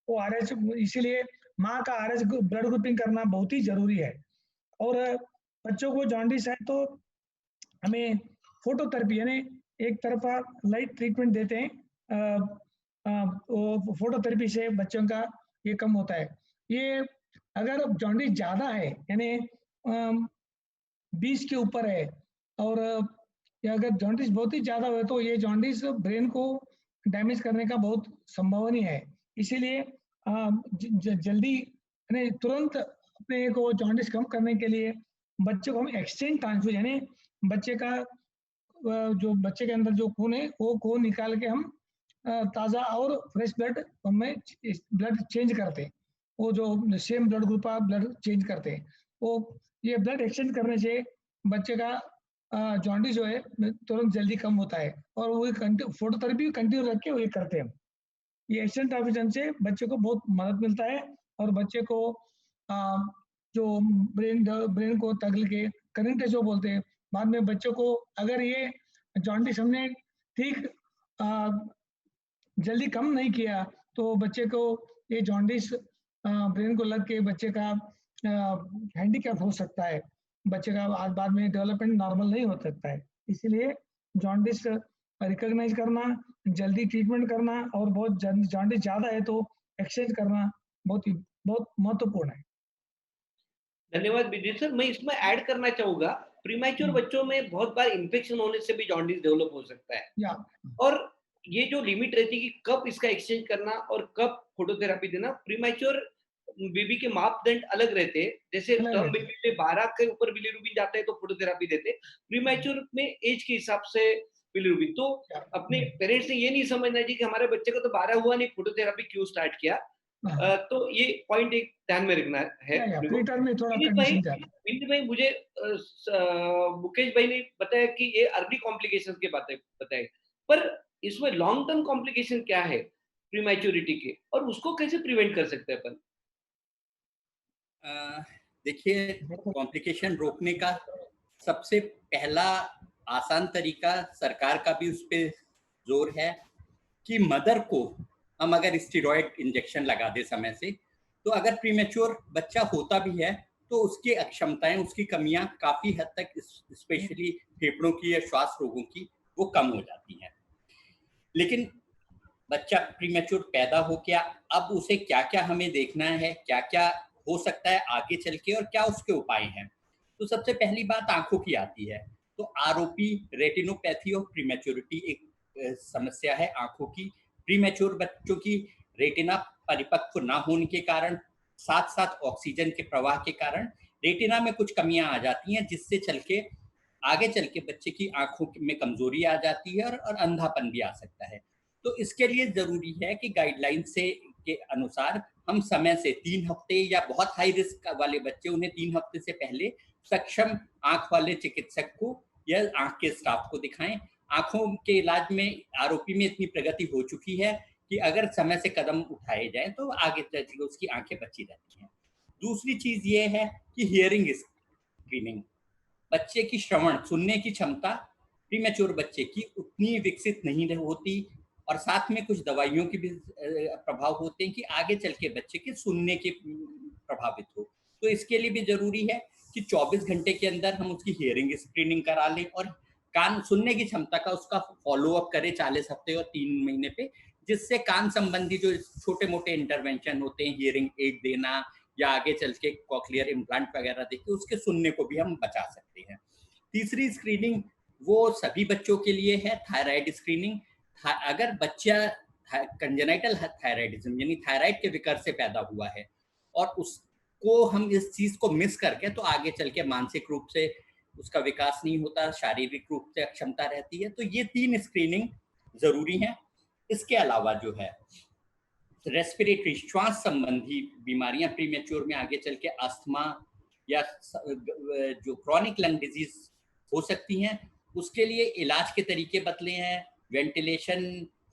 वो RH। इसीलिए माँ का RH ब्लड ग्रुपिंग करना बहुत ही जरूरी है। और बच्चों को जॉन्डिस है तो हमें फोटोथेरेपी, यानी एक तरफा लाइट ट्रीटमेंट देते हैं, फोटोथेरेपी से बच्चों का ये कम होता है। ये अगर जॉन्डिस ज्यादा है, यानी 20 के ऊपर है, और अगर जॉन्डिस बहुत ही ज्यादा हो तो ये जॉन्डिस ब्रेन को डैमेज करने का बहुत संभावना है। इसीलिए जल्दी, यानी तुरंत अपने को जॉन्डिस कम करने के लिए बच्चे को हम एक्सचेंज ट्रांसफ्यूजन, यानी बच्चे का जो बच्चे के अंदर जो खून है वो खून निकाल के हम ताज़ा और फ्रेश ब्लड में ब्लड चेंज करते हैं। वो जो सेम ब्लड ग्रुप का ब्लड चेंज करते हैं, वो ये ब्लड एक्सचेंज करने से बच्चे का जॉन्डिस जो है तुरंत जल्दी कम होता है। और वो फोटोथेरेपी कंटिन्यू रख के वो ये करते हैं। ये एक्सचेंज ट्रांसफ्यूजन से बच्चे को बहुत मदद मिलता है, और बच्चे को जो ब्रेन को तगल के करंट जो बोलते हैं, बाद में बच्चों को अगर ये जॉन्डिस हमने ठीक जल्दी कम नहीं किया तो बच्चे को ये जॉन्डिस ब्रेन को लग के बच्चे का हैंडीकैप हो सकता है, बच्चे का बाद में डेवलपमेंट नॉर्मल नहीं हो सकता है। इसीलिए जॉन्डिस रिकॉग्नाइज करना, जल्दी ट्रीटमेंट करना, और बहुत जॉन्डिस ज्यादा है तो एक्सचेंज करना बहुत महत्वपूर्ण है। धन्यवाद विजय सर। मैं इसमें ऐड करना चाहूंगा, प्रीमैच्योर बच्चों में बहुत बार इन्फेक्शन होने से भी जॉन्डिस डेवलप हो सकता है, और ये जो लिमिट रहती है कि कब इसका एक्सचेंज करना और कब फोटोथेरेपी देना, प्रीमैच्योर बेबी के मापदंड अलग रहते हैं। जैसे टर्म बेबी में 12 के ऊपर बिलीरुबिन जाता है तो फोटोथेरेपी देते हैं, प्रीमैच्योर में एज के हिसाब से बिलीरुबिन। तो अपने पेरेंट्स ने ये नहीं समझना चाहिए कि हमारे बच्चे को तो 12 हुआ नहीं, फोटोथेरेपी क्यों स्टार्ट किया। तो ये पॉइंट एक ध्यान में रखना है। भाई मुझे मुकेश भाई ने बताया कि ये अर्ली कॉम्प्लिकेशंस के बातें बताए, पर इसमें लॉन्ग टर्म कॉम्प्लिकेशन क्या है प्रीमैच्योरिटी के, और उसको कैसे प्रिवेंट कर सकते हैं अपन? देखिए, कॉम्प्लिकेशन रोकने का सबसे पहला आसान तरीका, सरकार का भी उस पर जोर है कि मदर को हम अगर स्टेरॉइड इंजेक्शन लगा दे समय से, तो अगर प्रीमेच्योर बच्चा होता भी है तो उसकी अक्षमताएं, उसकी कमियां काफी हद तक स्पेशली फेफड़ों की या श्वास रोगों की वो कम हो जाती हैं। लेकिन बच्चा प्रीमेच्योर पैदा हो गया, अब उसे क्या क्या हमें देखना है, क्या क्या हो सकता है आगे चल के और क्या उसके उपाय हैं। तो सबसे पहली बात आंखों की आती है। तो आरओपी, रेटिनोपैथी और प्रीमेच्योरिटी एक समस्या है आंखों की। प्रीमेच्योर बच्चों की रेटिना परिपक्व ना होने के कारण, साथ साथ ऑक्सीजन के प्रवाह के कारण रेटिना में कुछ कमियां आ जाती हैं, जिससे चल के आगे चल के बच्चे की आंखों में कमजोरी आ जाती है और अंधापन भी आ सकता है। तो इसके लिए जरूरी है कि गाइडलाइन से के अनुसार हम समय से 3 हफ्ते, या बहुत हाई रिस्क वाले बच्चे उन्हें 3 हफ्ते से पहले सक्षम आंख वाले चिकित्सक को या आंख के स्टाफ को दिखाएं। आंखों के इलाज में आरओपी में इतनी प्रगति हो चुकी है कि अगर समय से कदम उठाए जाए तो आगे चल उसकी आंखें बची रहती हैं। दूसरी चीज ये है कि हियरिंग स्क्रीनिंग। बच्चे की श्रवण, सुनने की क्षमता प्रीमेच्योर बच्चे की उतनी विकसित नहीं होती, और साथ में कुछ दवाइयों के भी प्रभाव होते हैं कि आगे चल के बच्चे के सुनने के प्रभावित हो। तो इसके लिए भी जरूरी है कि 24 घंटे के अंदर हम उसकी हियरिंग स्क्रीनिंग करा लें और कान सुनने की क्षमता का उसका फॉलो अप करें 40 हफ्ते और 3 महीने पे, जिससे कान संबंधी जो छोटे मोटे इंटरवेंशन होते हैं, हियरिंग एड देना या आगे चल के कॉक्लियर इम्प्लांट वगैरह देके उसके सुनने को भी हम बचा सकते हैं। तीसरी स्क्रीनिंग वो सभी बच्चों के लिए है, थायराइड स्क्रीनिंग। अगर बच्चा कंजेनाइटल थायराइडिज्म यानी थायराइड के विकार से पैदा हुआ है और उसको हम इस चीज को मिस करके, तो आगे चल के मानसिक रूप से उसका विकास नहीं होता, शारीरिक रूप से अक्षमता रहती है। तो ये 3 स्क्रीनिंग जरूरी है। इसके अलावा जो है रेस्पिरेटरी, श्वास संबंधी बीमारियां प्रीमेच्योर में आगे चल के अस्थमा या जो क्रॉनिक लंग डिजीज हो सकती हैं, उसके लिए इलाज के तरीके बदले हैं। वेंटिलेशन,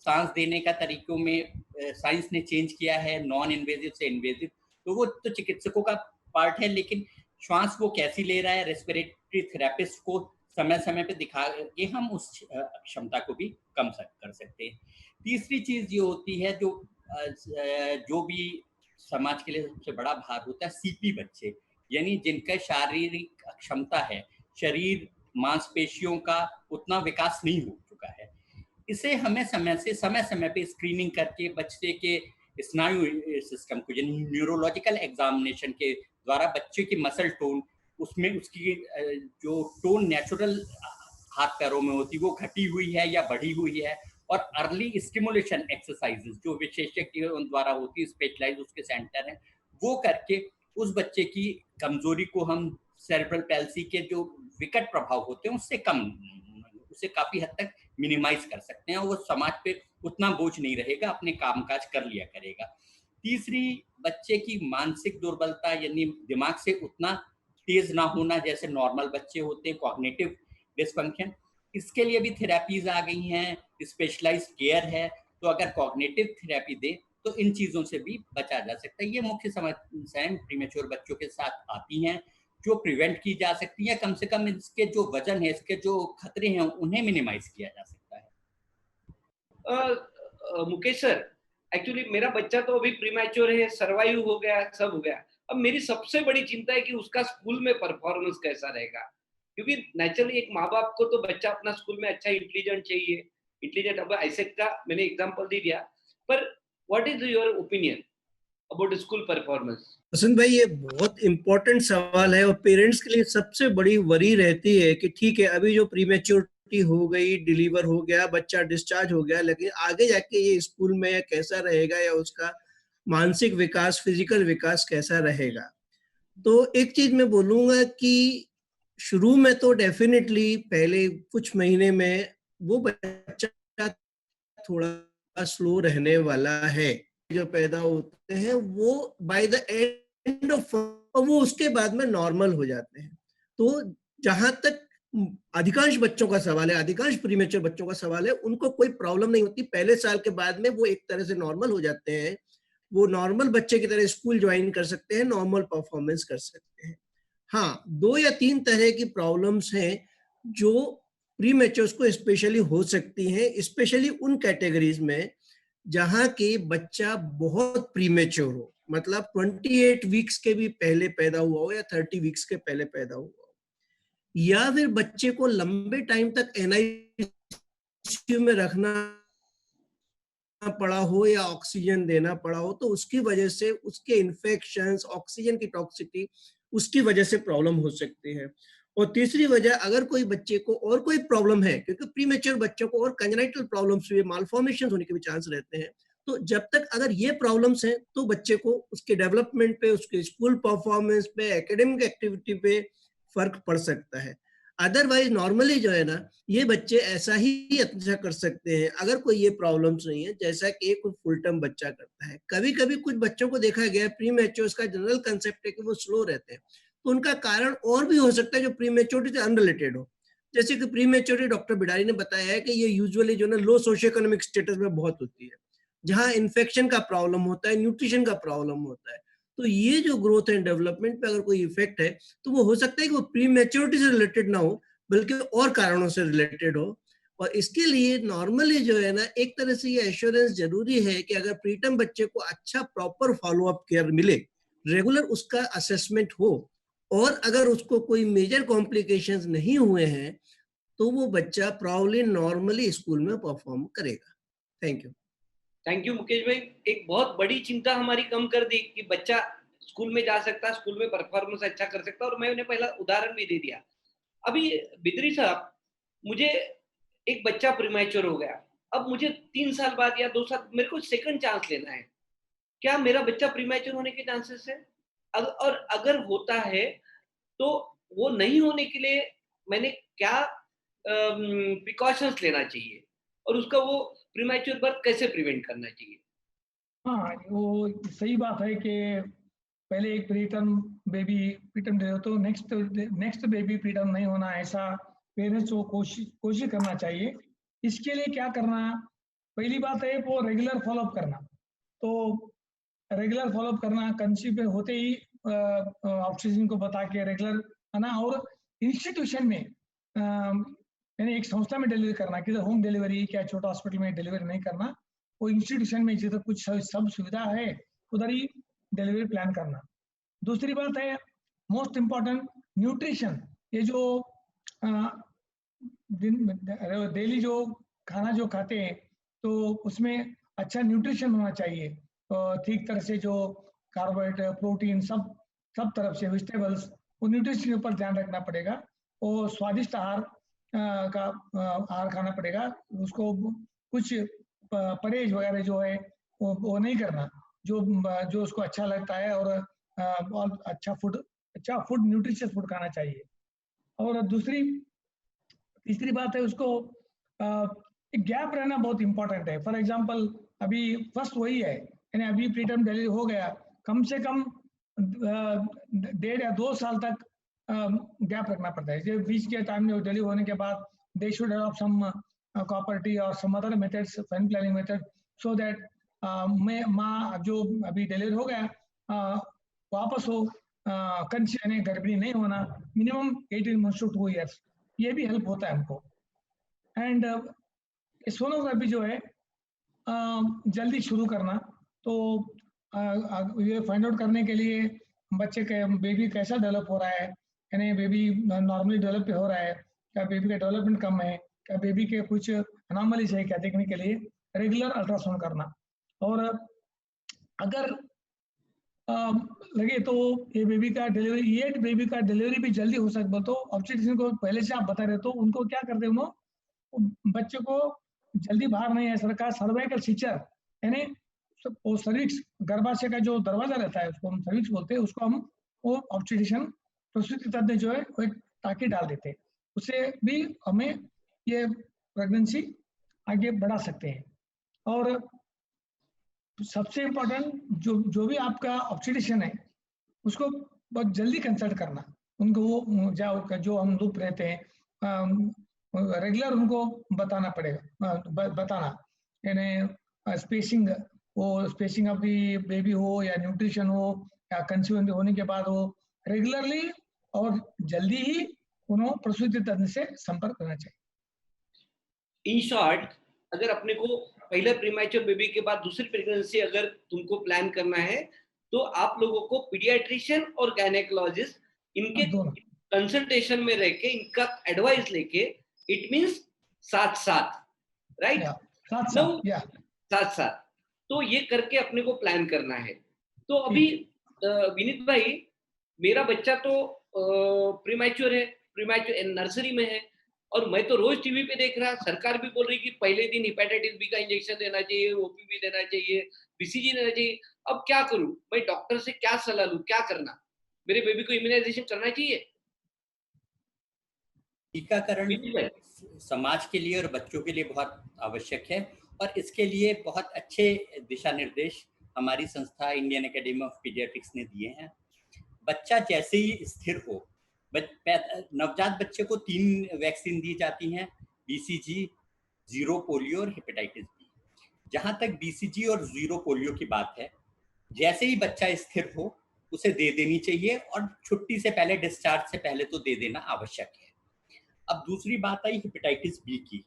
सांस देने का तरीकों में साइंस ने चेंज किया है, नॉन इन्वेजिव से इन्वेजिव। तो वो तो चिकित्सकों का पार्ट है, लेकिन श्वास वो कैसी ले रहा है, रेस्पिरेटरी थेरेपिस्ट को समय समय पे दिखा के हम उस क्षमता को भी कम कर सकते हैं। तीसरी चीज ये होती है जो भी समाज के लिए सबसे बड़ा भार होता है, सीपी बच्चे, यानी जिनका शारीरिक क्षमता है, शरीर मांसपेशियों का उतना विकास नहीं हो चुका है। इसे हमें समय समय पे स्क्रीनिंग करके बच्चे के स्नायु सिस्टम को, यानी न्यूरोलॉजिकल एग्जामिनेशन के द्वारा बच्चे की मसल टोन, उसमें उसकी जो टोन नेचुरल हाथ पैरों में होती वो घटी हुई है या बढ़ी हुई है, और अर्ली स्टिमुलेशन एक्सरसाइजेस जो विशेषज्ञों द्वारा होती है, स्पेशलाइज उसके सेंटर हैं, वो करके उस बच्चे की कमजोरी को हम सेरेब्रल पैल्सी के जो विकट प्रभाव होते हैं उससे काफी हद तक मिनिमाइज कर सकते हैं, और वो समाज पे उतना बोझ नहीं रहेगा, अपने कामकाज कर लिया करेगा। तीसरी, बच्चे की मानसिक दुर्बलता यानी दिमाग से उतना तेज ना होना जैसे नॉर्मल बच्चे होते हैं, कॉग्निटिव डिसफंक्शन, इसके लिए भी थेरेपीज आ गई हैं, स्पेशलाइज्ड केयर है। तो अगर कॉग्निटिव थेरेपी दे तो इन चीजों से भी बचा जा सकता है। ये मुख्य समस्याएं प्रीमेच्योर बच्चों के साथ आती हैं जो प्रिवेंट की जा सकती है। कम से कम इसके जो वजन है, इसके जो खतरे हैं, उन्हें मिनिमाइज किया जा सकता है। मुकेश सर, एक्चुअली मेरा बच्चा तो अभी प्रीमेच्योर है, सर्वाइव हो गया, सब हो गया। अब मेरी सबसे बड़ी चिंता है कि उसका स्कूल में परफॉर्मेंस कैसा रहेगा, क्योंकि नेचुरली एक माँ बाप को तो बच्चा अपना स्कूल में अच्छा इंटेलिजेंट चाहिए, इंटेलिजेंट। अब ऐसे का मैंने एग्जांपल दे दिया, पर what is your opinion about school performance? Vasant भाई, ये बहुत इंपॉर्टेंट सवाल है और पेरेंट्स के लिए सबसे बड़ी वरी रहती है कि ठीक है, अभी जो प्रीमेच्योरिटी हो गई, डिलीवर हो गया, बच्चा डिस्चार्ज हो गया, लेकिन आगे जाके ये स्कूल में कैसा रहेगा या उसका मानसिक विकास, फिजिकल विकास कैसा रहेगा। तो एक चीज मैं बोलूंगा कि शुरू में तो डेफिनेटली पहले कुछ महीने में वो बच्चा थोड़ा स्लो रहने वाला है। जो पैदा होते हैं वो बाय द एंड ऑफ वो उसके बाद में नॉर्मल हो जाते हैं। तो जहां तक अधिकांश बच्चों का सवाल है, अधिकांश प्रीमेच्योर बच्चों का सवाल है, उनको कोई प्रॉब्लम नहीं होती। पहले साल के बाद में वो एक तरह से नॉर्मल हो जाते हैं, वो नॉर्मल बच्चे की तरह स्कूल ज्वाइन कर सकते हैं, नॉर्मल परफॉर्मेंस कर सकते हैं। हाँ, 2 या 3 तरह की प्रॉब्लम्स हैं जो प्रीमेच्योर्स को स्पेशली हो सकती हैं, स्पेशली उन कैटेगरीज में जहां की बच्चा बहुत प्रीमेच्योर हो, मतलब 28 वीक्स के भी पहले पैदा हुआ हो या 30 वीक्स के पहले पैदा हुआ हो, या फिर बच्चे को लंबे टाइम तक NICU में रखना पड़ा हो या ऑक्सीजन देना पड़ा हो, तो उसकी वजह से उसके इन्फेक्शंस, ऑक्सीजन की टॉक्सिसिटी, उसकी वजह से प्रॉब्लम हो सकती है। और तीसरी वजह, अगर कोई बच्चे को और कोई प्रॉब्लम है, क्योंकि प्रीमेच्योर बच्चों को और कंजेनिटल प्रॉब्लम्स हुए, मालफॉर्मेशन होने के भी चांस रहते हैं, तो जब तक अगर ये प्रॉब्लम्स हैं तो बच्चे को उसके डेवलपमेंट पे, उसके स्कूल परफॉर्मेंस पे, एकेडमिक एक्टिविटी पे फर्क पड़ सकता है। अदरवाइज नॉर्मली जो है ना, ये बच्चे ऐसा ही अच्छा कर सकते हैं अगर कोई ये प्रॉब्लम्स नहीं है, जैसा कि एक फुल टर्म बच्चा करता है। कभी कभी कुछ बच्चों को देखा गया है, प्रीमेच्योर्स का जनरल कंसेप्ट है कि वो स्लो रहते हैं, तो उनका कारण और भी हो सकता है जो प्रीमेच्योरिटी से अनरिलेटेड हो। जैसे कि प्रीमेच्योरिटी डॉक्टर बिडारी ने बताया है कि ये यूजुअली जो ना लो सोशियो इकोनॉमिक स्टेटस में बहुत होती है, जहाँ इन्फेक्शन का प्रॉब्लम होता है, न्यूट्रिशन का प्रॉब्लम होता है। तो ये जो ग्रोथ एंड डेवलपमेंट पे अगर कोई इफेक्ट है, तो वो हो सकता है कि वो प्रीमेच्योरिटी से रिलेटेड ना हो, बल्कि और कारणों से रिलेटेड हो। और इसके लिए नॉर्मली जो है ना, एक तरह से ये एश्योरेंस जरूरी है कि अगर प्रीटर्म बच्चे को अच्छा प्रॉपर फॉलोअप केयर मिले, रेगुलर उसका असेसमेंट हो, और अगर उसको कोई मेजर कॉम्प्लिकेशंस नहीं हुए हैं, तो वो बच्चा प्रॉब्ली नॉर्मली स्कूल में परफॉर्म करेगा। Thank you. Thank you Mukesh भाई, एक बहुत बड़ी चिंता हमारी कम कर दी कि बच्चा स्कूल में जा सकता, स्कूल में परफॉर्मेंस अच्छा कर सकता, और मैं उन्हें पहला उदाहरण भी दे दिया। अभी बिदरी साहब, मुझे एक बच्चा प्रीमैच्योर हो गया, अब मुझे 3 साल बाद या 2 साल मेरे को सेकंड चांस लेना है, क्या मेरा बच्चा प्रीमैच्योर होने के चांसेस है? और अगर होता है तो वो नहीं होने के लिए मैंने क्या प्रिकॉशंस लेना चाहिए, और उसका वो प्रीमैच्योर बर्थ कैसे प्रिवेंट करना चाहिए? हाँ, वो सही बात है कि पहले एक प्रीटर्म बेबी प्रीटर्म दे दो तो नेक्स्ट बेबी प्रीटर्म नहीं होना, ऐसा पेरेंट्स को कोशिश करना चाहिए। इसके लिए क्या करना, पहली बात है वो रेगुलर फॉलोअप करना। तो रेगुलर फॉलोअप करना, कंसीव होते ही ऑक्सीजन को बता के रेगुलर आना, और इंस्टीट्यूशन में यानी एक संस्था में डिलीवरी करना, कि होम डिलीवरी क्या छोटा हॉस्पिटल में डिलीवरी नहीं करना, वो इंस्टीट्यूशन में जिधर कुछ सब सुविधा है उधर ही डिलीवरी प्लान करना। दूसरी बात है मोस्ट इम्पॉर्टेंट न्यूट्रिशन, ये जो डेली जो खाना जो खाते हैं तो उसमें अच्छा न्यूट्रिशन होना चाहिए, ठीक तरह से जो कार्बोहाइड्रेट, प्रोटीन, सब तरफ से वेजिटेबल्स, वो न्यूट्रिशन के ऊपर ध्यान रखना पड़ेगा। और स्वादिष्ट आहार का आहार खाना पड़ेगा, उसको कुछ परहेज वगैरह जो है वो नहीं करना, जो उसको अच्छा लगता है, और अच्छा फूड न्यूट्रिशियस फूड खाना चाहिए। और तीसरी बात है, उसको एक गैप रहना बहुत इंपॉर्टेंट है। फॉर एग्जांपल अभी फर्स्ट वही है, यानी अभी प्रीटर्म डिलीवरी हो गया, कम से कम 1.5 या 2 साल तक गैप रखना पड़ता है। जब बीच के टाइम में डिलीवरी होने के बाद they should develop some copper T और some other methods, family planning method, so that माँ जो अभी डिलीवरी हो गया वापस हो कंसीव यानी गर्भिणी नहीं होना, मिनिमम 18 months to 2 years, ये भी हेल्प होता है हमको। एंड सोनोग्राफी जो है जल्दी शुरू करना, तो ये फाइंड आउट करने के लिए बच्चे के बेबी कैसा डेवलप हो रहा है, यानी बेबी नॉर्मली डेवलप हो रहा है, क्या बेबी का डेवलपमेंट कम है, क्या बेबी के कुछ अनोमलीज है क्या, देखने के लिए रेगुलर अल्ट्रासाउंड करना। और अगर लगे तो ये बेबी का डिलीवरी भी जल्दी हो सकता, तो ऑब्स्टेट्रिशियन को पहले से आप बता रहे, तो उनको क्या करते हैं, उन्होंने बच्चे को जल्दी बाहर नहीं है, सरकार सर्वाइकल सीचर यानी वो सर्विक्स, गर्भाशय का जो दरवाजा रहता है उसको हम सर्विक्स बोलते हैं, उसको हम वो ऑब्स्टेट्रिशियन प्रसूति तज्ञ जो है वो एक टाँकी डाल देते हैं, उससे भी हमें ये प्रेगनेंसी आगे बढ़ा सकते हैं। और सबसे इम्पोर्टेंट जो भी आपका ऑब्स्टेट्रिशियन है उसको बहुत जल्दी कंसल्ट करना, उनको वो जो हम लूप रहते हैं रेगुलर उनको बताना पड़ेगा, बताना, यानी स्पेसिंग ऑफ दी बेबी हो या न्यूट्रिशन हो या कंसीव होने के बाद हो, रेगुलरली और जल्दी ही उन्होंने प्रसूति तज्ञ से संपर्क करना चाहिए। इन शॉर्ट, अगर अपने को पहले प्रीमैच्योर बेबी के बाद दूसरी प्रेगनेंसी अगर तुमको प्लान करना है, तो आप लोगों को पीडियाट्रिशियन और गायनेकोलॉजिस्ट इनके कंसल्टेशन में रह के इनका एडवाइस लेके, इट मींस साथ साथ, राइट, साथ साथ, तो ये करके अपने को प्लान करना है। तो अभी विनीत भाई, मेरा बच्चा तो प्रीमैच्योर है, प्रीमैच्योर नर्सरी में है, और मैं तो रोज टीवी पे देख रहा, सरकार भी बोल रही कि पहले दिन हेपेटाइटिस बी का इंजेक्शन देना चाहिए, ओपीवी देना चाहिए, बीसीजी देना चाहिए। अब क्या करूं मैं, डॉक्टर से क्या सलाह लूं, क्या करना, मेरे बेबी को इम्यूनाइजेशन करना चाहिए? टीकाकरण समाज के लिए और बच्चों के लिए बहुत आवश्यक है, और इसके लिए बहुत अच्छे दिशा निर्देश हमारी संस्था इंडियन एकेडमी ऑफ पीडियाट्रिक्स ने दिए हैं। बच्चा जैसे ही स्थिर हो, नवजात बच्चे को 3 वैक्सीन दी जाती हैं, बीसीजी, जीरो पोलियो और हेपेटाइटिस बी। जहां तक बीसीजी और जीरो पोलियो की बात है, जैसे ही बच्चा स्थिर हो उसे दे देनी चाहिए, और छुट्टी से पहले, डिस्चार्ज से पहले तो दे देना आवश्यक है। अब दूसरी बात आई हेपेटाइटिस बी की।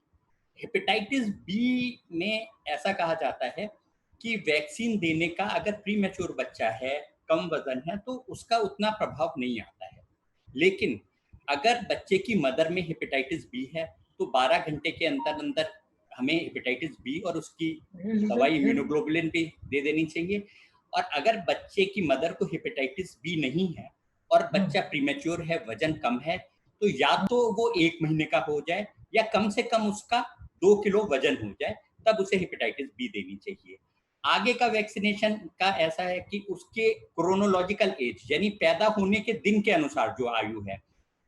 हेपेटाइटिस बी में ऐसा कहा जाता है कि वैक्सीन देने का, अगर प्री मैच्योर बच्चा है, कम वजन है, तो उसका उतना प्रभाव नहीं आता है। लेकिन अगर बच्चे की मदर में हेपेटाइटिस बी है तो 12 घंटे के अंदर अंदर हमें हेपेटाइटिस बी और उसकी दवाई इम्यूनोग्लोबुलिन भी दे देनी चाहिए। और अगर बच्चे की मदर को हेपेटाइटिस बी नहीं है और बच्चा प्रीमेच्योर है, वजन कम है, तो या तो वो 1 महीने का हो जाए या कम से कम उसका 2 किलो वजन हो जाए, तब उसे हेपेटाइटिस बी देनी चाहिए। आगे का वैक्सीनेशन का ऐसा है कि उसके क्रोनोलॉजिकल एज, यानी पैदा होने के दिन के अनुसार जो आयु है,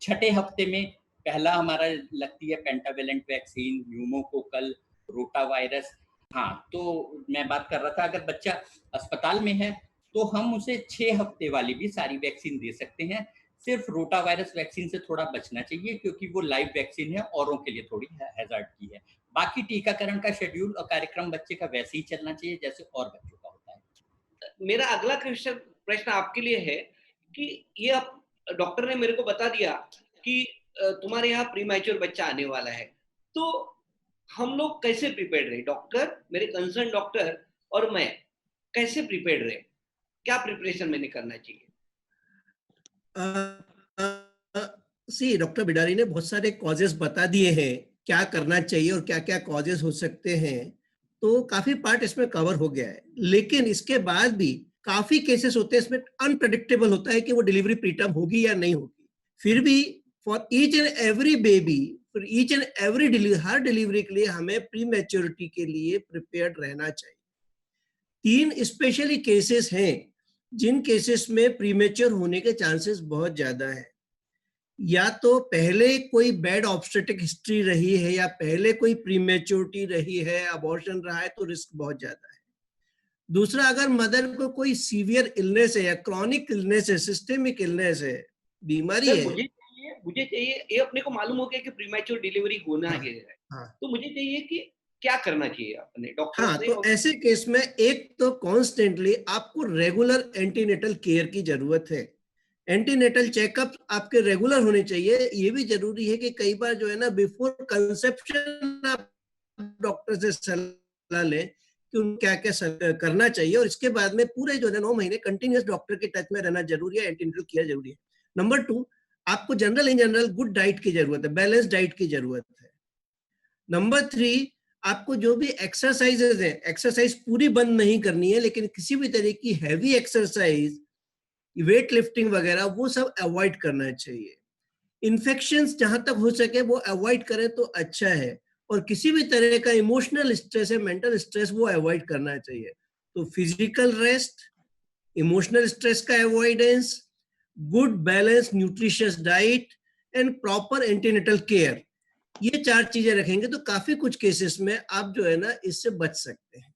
6ठे हफ्ते में पहला हमारा लगती है पेंटावेलेंट वैक्सीन, न्यूमोकोकल, रोटावायरस। हाँ, तो मैं बात कर रहा था, अगर बच्चा अस्पताल में है तो हम उसे 6 हफ्ते वाली भी सारी वैक्सीन दे सकते हैं। सिर्फ रोटावायरस वैक्सीन से थोड़ा बचना चाहिए, क्योंकि वो लाइव वैक्सीन है, औरों के लिए थोड़ी हैजार्ड की है। बाकी टीकाकरण का शेड्यूल और कार्यक्रम बच्चे का वैसे ही चलना चाहिए जैसे और बच्चों का होता है। मेरा अगला प्रश्न आपके लिए है कि ये अब डॉक्टर ने मेरे को बता दिया कि तुम्हारे यहाँ प्रीमैच्योर बच्चा आने वाला है, तो हम लोग कैसे प्रिपेयर्ड रहे, डॉक्टर, मेरे कंसर्न डॉक्टर और मैं कैसे प्रिपेयर्ड रहे, क्या प्रिपरेशन मैंने करना चाहिए? सी डॉक्टर बिडारी ने बहुत सारे कॉजेस बता दिए हैं, क्या करना चाहिए और क्या क्या कॉजेस हो सकते हैं, तो काफी पार्ट इसमें कवर हो गया है। लेकिन इसके बाद भी काफी केसेस होते हैं इसमें अनप्रेडिक्टेबल होता है कि वो डिलीवरी प्रीटर्म होगी या नहीं होगी। फिर भी for each and every baby, for each and every delivery, her delivery के लिए हमें प्री मैच्योरिटी के लिए प्रिपेयर्ड रहना चाहिए। 3 स्पेशली केसेस हैं जिन केसेस में प्रीमेच्योर होने के चांसेस बहुत ज्यादा है। या तो पहले कोई बैड ऑब्स्टेटिक हिस्ट्री रही है, या पहले कोई प्रीमेच्योरिटी रही है, अबॉर्शन रहा है, तो रिस्क बहुत ज्यादा है। दूसरा, अगर मदर को कोई सीवियर इलनेस है या क्रॉनिक इलनेस है, सिस्टेमिक इलनेस है, बीमारी है, मुझे चाहिए ये अपने को मालूम हो गया कि प्रीमैच्योर डिलीवरी होना है, तो मुझे चाहिए कि क्या करना चाहिए अपने डॉक्टर से। तो ऐसे केस में एक तो कॉन्स्टेंटली आपको रेगुलर एंटीनेटल केयर की जरूरत है। एंटीनेटल चेकअप आपके रेगुलर होने चाहिए। ये भी जरूरी है कि कई बार जो है ना, बिफोर कंसेप्शन आप डॉक्टर से सलाह लें कि उनको क्या क्या करना चाहिए, और इसके बाद में पूरे जो है 9 महीने कंटिन्यूस डॉक्टर के टच में रहना जरूरी है, एंटीनेटल केयर जरूरी है। नंबर 2, आपको इन जनरल गुड डाइट की जरूरत है, बैलेंस डाइट की जरूरत है। नंबर 3, आपको जो भी एक्सरसाइजेज है, एक्सरसाइज पूरी बंद नहीं करनी है, लेकिन किसी भी तरह की हैवी एक्सरसाइज, वेट लिफ्टिंग वगैरह, वो सब अवॉइड करना चाहिए। इन्फेक्शंस जहां तक हो सके वो अवॉइड करें तो अच्छा है, और किसी भी तरह का इमोशनल स्ट्रेस है, मेंटल स्ट्रेस, वो अवॉइड करना चाहिए। तो फिजिकल रेस्ट, इमोशनल स्ट्रेस का avoidance, good balance nutritious diet and proper antenatal care, ये 4 चीजें रखेंगे तो काफी कुछ केसेस में आप जो है ना इससे बच सकते हैं।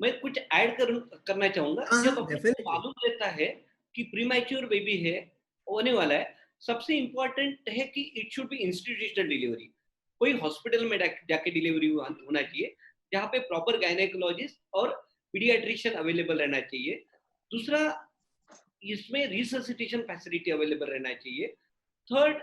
मैं कुछ ऐड करना चाहूंगा। जब मालूम रहता है कि प्रीमैच्योर बेबी है, होने वाला है, सबसे इंपॉर्टेंट है कि it should be institutional delivery. कोई हॉस्पिटल में जाके डिलीवरी होना चाहिए, जहाँ पे प्रॉपर गायनेकोलॉजिस्ट और पीडियाट्रिशियन अवेलेबल रहना चाहिए। दूसरा, इसमें रिससिटेशन फैसिलिटी अवेलेबल रहना चाहिए। थर्ड,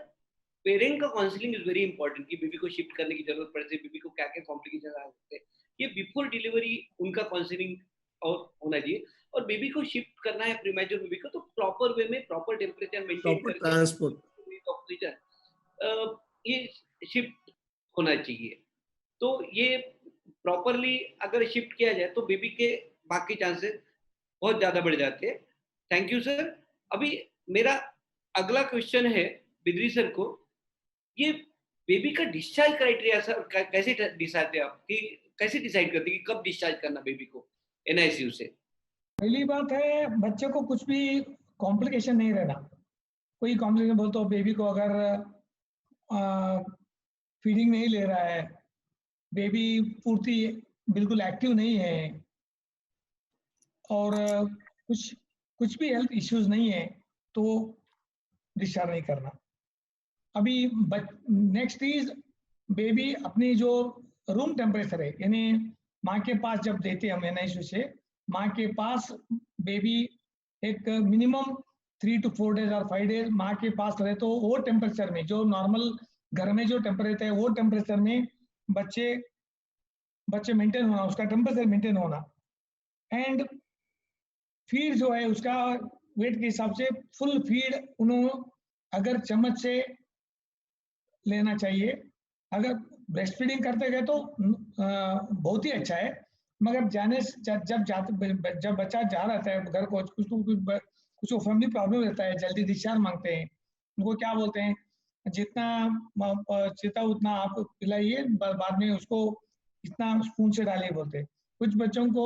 पेरेंट का काउंसलिंग इज वेरी इंपॉर्टेंट कि बेबी को शिफ्ट करने की जरूरत पड़ती है, बेबी को क्या क्या कॉम्प्लिकेशन आ सकते हैं, ये बिफोर डिलीवरी उनका काउंसलिंग और होना चाहिए। और बेबी को शिफ्ट करना है प्रीमेच्योर बेबी को, तो प्रॉपर वे में प्रॉपर टेम्परेचर मेंटेन करके ट्रांसपोर्ट ऑक्सीजन ये शिफ्ट होना चाहिए। तो ये प्रॉपरली अगर शिफ्ट किया जाए तो बेबी के बाकी चांसेस बहुत ज्यादा बढ़ जाते हैं। Thank you sir. अभी मेरा अगला क्वेश्चन है बिद्री सर को, ये बेबी का डिस्चार्ज क्राइटेरिया सर कैसे डिसाइड आप कि कैसे डिसाइड करते कि कब डिस्चार्ज करना बेबी को एनआईसीयू से? पहली बात है, बच्चे को कुछ भी कॉम्प्लिकेशन नहीं रहना। कोई कॉम्प्लिकेशन बोलते हो, बेबी को अगर फीडिंग नहीं ले रहा है, बेबी पूर्ति बिल्कुल एक्टिव नहीं है और कुछ भी हेल्थ इश्यूज नहीं है, तो डिस्चार्ज नहीं करना। अभी नेक्स्ट इज बेबी अपनी जो रूम टेम्परेचर है, यानी माँ के पास जब देते हम एनआईसीयू से, माँ के पास बेबी एक मिनिमम 3 to 4 days और 5 days माँ के पास रहे, तो वो टेम्परेचर में जो नॉर्मल घर में जो टेम्परेचर है वो टेम्परेचर में बच्चे मेंटेन होना, उसका टेम्परेचर मेंटेन होना। एंड फीड जो है उसका वेट के हिसाब से फुल फीड उन्होंने अगर चम्मच से लेना चाहिए। अगर ब्रेस्ट फीडिंग करते गए तो बहुत ही अच्छा है, मगर जब बच्चा जा रहता है घर को, कुछ फैमिली प्रॉब्लम रहता है, जल्दी डिस्चार्ज मांगते हैं, उनको क्या बोलते हैं, जितना उतना आप पिलाइए, बाद में उसको इतना स्पून से डालिए बोलते हैं। कुछ बच्चों को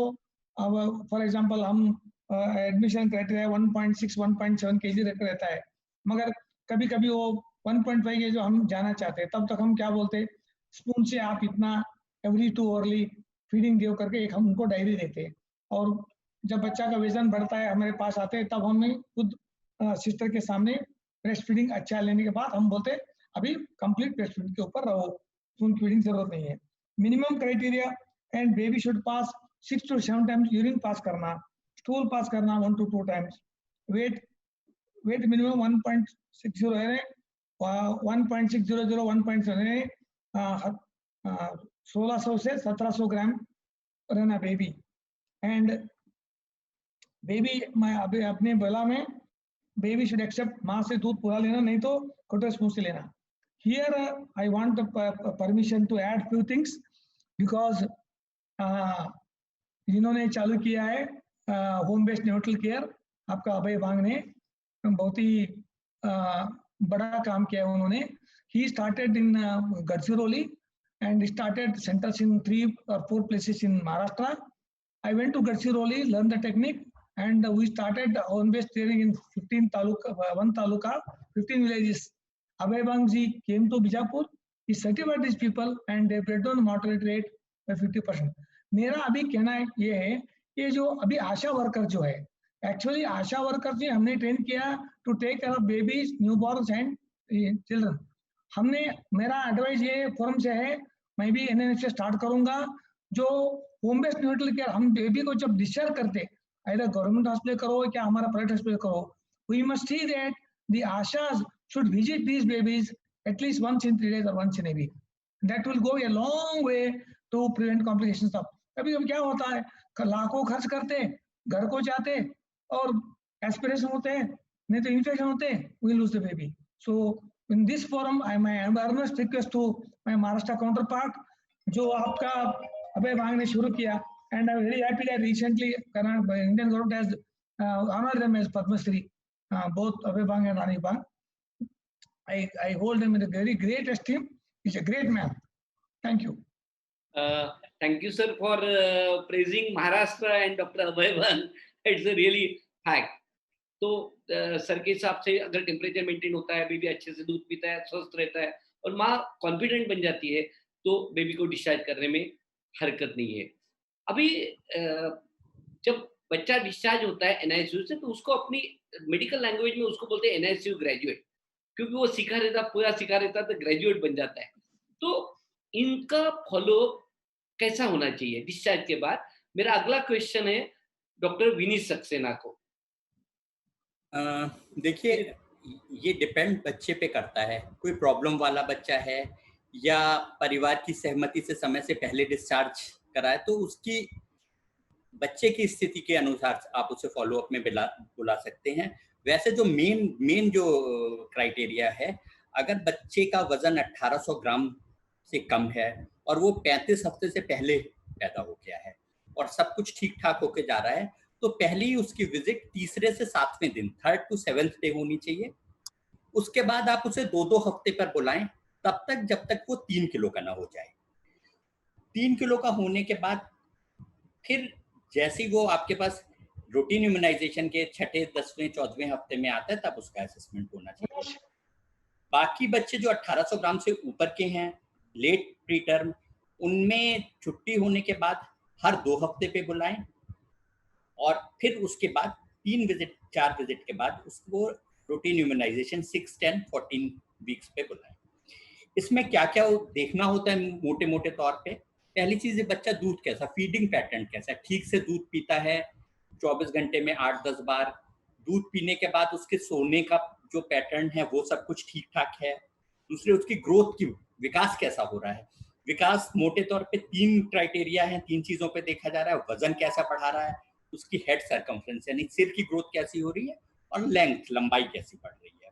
अब फॉर एग्जांपल हम एडमिशन क्राइटेरिया 1.6 1.7 kg रहता है, मगर कभी कभी वो 1.5 kg जो हम जाना चाहते हैं, तब तक हम क्या बोलते हैं, स्पून से आप इतना एवरी 2 आवरली फीडिंग दे करके एक हम उनको डायरी देते हैं। और जब बच्चा का वजन बढ़ता है, हमारे पास आते हैं, तब हमें खुद सिस्टर के सामने ब्रेस्ट फीडिंग अच्छा लेने के बाद हम बोलते हैं अभी कंप्लीट ब्रेस्ट फीडिंग के ऊपर रहो, स्पून फीडिंग जरूरत नहीं है। Minimum criteria, and baby should pass 6 to 7 times urine pass करना, स्टूल पास करना 1 to 2 times, वेट मिनिमम 1.60 है, 1.600 1.7 है, 1600 से 1700 ग्राम रहना बेबी। एंड बेबी मैं अभी अपने बेला में बेबी शुड एक्सेप्ट माँ से दूध पूरा लेना, नहीं तो खोटे स्पून से लेना। Here I want permission to add few things, because जिन्होंने चालू किया है होम बेस्ड न्यूट्रल केयर, आपका अभय बांग ने बहुत ही बड़ा काम किया है उन्होंने। He started in Gadchiroli and started centers in 3 or 4 places in Maharashtra. I went to Gadchiroli, learned the technique, and we started home-based training in 15 taluka, 1 taluka, 15 villages. Abhay Bang ji came to Bijapur, he certified these people and they brought down mortality rate by 50%. मेरा अभी कहना ये है, ये जो अभी आशा worker जो है, एक्चुअली आशा वर्कर से हमने ट्रेन किया to take care of babies, newborns and children. हमने, मेरा एडवाइस ये फोरम से है, मैं भी एनएनएस से स्टार्ट करूंगा, जो होम बेस्ड न्यूट्रल केयर, हम बेबी को जब डिस्चार्ज करते, आइदर गवर्नमेंट हॉस्पिटल करो क्या हमारा प्राइवेट हॉस्पिटल करो, we must see that the ASHAs should visit these babies at least once in 3 days or once in a week. That will go a long way to prevent complications of. कभी कभी क्या होता है, लाखों खर्च करते, घर को जाते और एस्पिरेशन होते हैं, नहीं तो इन्फेक्शन होते, we lose the baby. So in this forum, my earnest request to my Maharashtra counterpart, जो आपका अभय बांग ने शुरू किया, and I'm very happy that recently Indian government has honored them as Padma Shri, both Abhay Bang and Rani Bang. I hold him in a very great esteem. He's a great man. Thank you. Thank you, sir, for praising Maharashtra and Dr. Abhay Bang. It's a really fact. तो sir के हिसाब से अगर temperature maintain होता है, baby अच्छे से दूध पीता है, स्वस्थ रहता है और माँ कॉन्फिडेंट बन जाती है, तो बेबी को डिस्चार्ज करने में हरकत नहीं है। अभी जब बच्चा डिस्चार्ज होता है एनआईसीयू से, तो उसको अपनी मेडिकल लैंग्वेज में उसको बोलते हैं एनआईसीयू ग्रेजुएट, क्योंकि वो सीखा रहता, पूरा सीखा रहता, तो ग्रेजुएट बन जाता है। तो इनका फॉलो कैसा होना चाहिए डिस्चार्ज के बाद? मेरा अगला क्वेश्चन है डॉक्टर विनीत सक्सेना को। देखिए, ये डिपेंड बच्चे पे करता है। कोई प्रॉब्लम वाला बच्चा है या परिवार की सहमति से समय से पहले डिस्चार्ज कराए, तो उसकी बच्चे की स्थिति के अनुसार आप उसे फॉलो अप में बुला सकते हैं। वैसे जो मेन जो क्राइटेरिया है, अगर बच्चे का वजन 1800 ग्राम से कम है और वो 35 हफ्ते से पहले पैदा हो गया है और सब कुछ ठीक ठाक होके जा रहा है, तो पहली उसकी विजिट तीसरे से 7वें दिन, 3rd to 7th डे होनी चाहिए। उसके बाद आप उसे 2-2 हफ्ते पर बुलाएं, तब तक जब तक वो 3 किलो का ना हो जाए। 3 किलो का होने के बाद फिर जैसे ही वो आपके पास रूटीन इम्यूनाइजेशन के 6ठे, 10वें, 14वें हफ्ते में आता है, तब उसका असेसमेंट होना चाहिए। बाकी बच्चे जो 1800 ग्राम से ऊपर के हैं, लेट प्री टर्म, उनमें छुट्टी होने के बाद हर 2 हफ्ते पे बुलाएं और फिर उसके बाद 4 विजिट के बाद उसको रूटीन इम्यूनाइजेशन 6, 10, 14 वीक्स पे बुलाएं। इसमें क्या क्या देखना होता है मोटे मोटे तौर पे? पहली चीज है बच्चा दूध कैसा, फीडिंग पैटर्न कैसा, ठीक से दूध पीता है 24 घंटे में 8-10 बार, दूध पीने के बाद उसके सोने का जो पैटर्न है वो सब कुछ ठीक ठाक है। दूसरे उसकी ग्रोथ की, विकास कैसा हो रहा है। विकास मोटे तौर पे 3 क्राइटेरिया है, 3 चीजों पे देखा जा रहा है। वजन कैसा बढ़ा रहा है, उसकी हेड सर्कमफ्रेंस यानी सिर की ग्रोथ कैसी हो रही है, और लेंथ, लंबाई कैसी बढ़ रही है।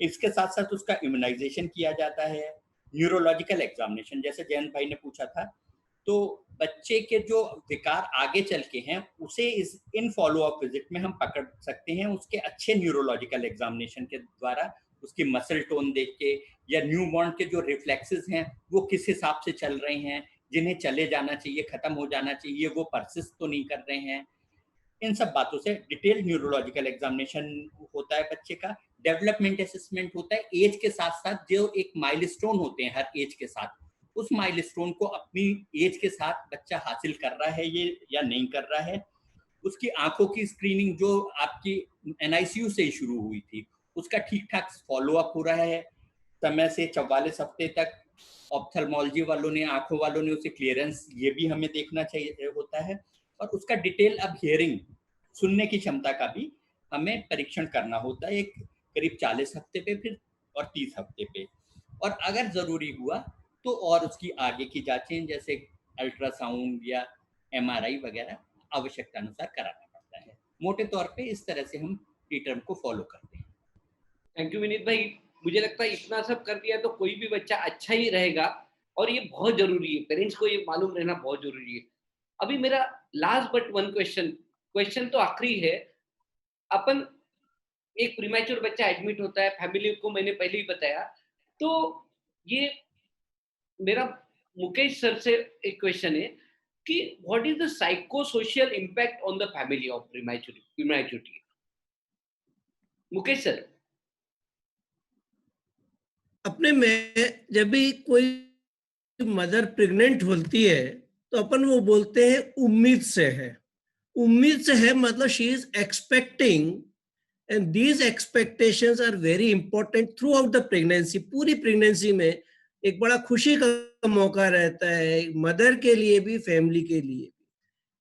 इसके साथ साथ उसका इम्यूनाइजेशन किया जाता है, न्यूरोलॉजिकल एग्जामिनेशन, जैसे जयंत भाई ने पूछा था, तो बच्चे के जो विकार आगे चल के हैं उसे इन फॉलो अप विजिट में हम पकड़ सकते हैं उसके अच्छे न्यूरोलॉजिकल एग्जामिनेशन के द्वारा। उसकी मसल टोन देख के, या न्यू बॉर्न के जो रिफ्लेक्सेस हैं वो किस हिसाब से चल रहे हैं, जिन्हें चले जाना चाहिए, खत्म हो जाना चाहिए, वो परसिस्ट तो नहीं कर रहे हैं। इन सब बातों से डिटेल न्यूरोलॉजिकल एग्जामिनेशन होता है बच्चे का। डेवलपमेंट असेसमेंट होता है एज के साथ साथ, जो एक माइलस्टोन होते हैं हर एज के साथ, उस माइलस्टोन को अपनी एज के साथ बच्चा हासिल कर रहा है ये या नहीं कर रहा है। उसकी आंखों की स्क्रीनिंग जो आपकी NICU से शुरू हुई थी, उसका ठीक ठाक फॉलो अप हो रहा है समय से 44 हफ्ते तक। ऑप्थेल्मोलॉजी वालों ने, आंखों वालों ने उसे क्लियरेंस, ये भी हमें देखना चाहिए होता है। और उसका डिटेल अब हियरिंग, सुनने की क्षमता का भी हमें परीक्षण करना होता है, एक करीब 40 हफ्ते पे फिर और 30 हफ्ते पे। और अगर जरूरी हुआ तो और उसकी आगे की जांचें जैसे अल्ट्रासाउंड या MRI वगैरह आवश्यकता अनुसार कराना पड़ता है। मोटे तौर पे इस तरह से हम प्रीटर्म को फॉलो करते हैं। थैंक यू विनीत भाई। मुझे लगता है इतना सब कर दिया तो कोई भी बच्चा अच्छा ही रहेगा, और ये बहुत जरूरी है, पेरेंट्स को ये मालूम रहना बहुत जरूरी है। अभी मेरा लास्ट बट वन क्वेश्चन तो आखिरी है। अपन एक प्रीमैच्योर बच्चा एडमिट होता है, फैमिली को मैंने पहले ही बताया, तो ये मेरा मुकेश सर से एक क्वेश्चन है कि what is the psycho social impact on the family of prematurity? Mukesh sir. अपने में जब भी कोई मदर प्रेग्नेंट होती है तो अपन वो बोलते हैं उम्मीद से है। उम्मीद से है मतलब she is expecting, and these expectations are very important through the pregnancy. पूरी प्रेगनेंसी में एक बड़ा खुशी का मौका रहता है मदर के लिए भी, फैमिली के लिए भी।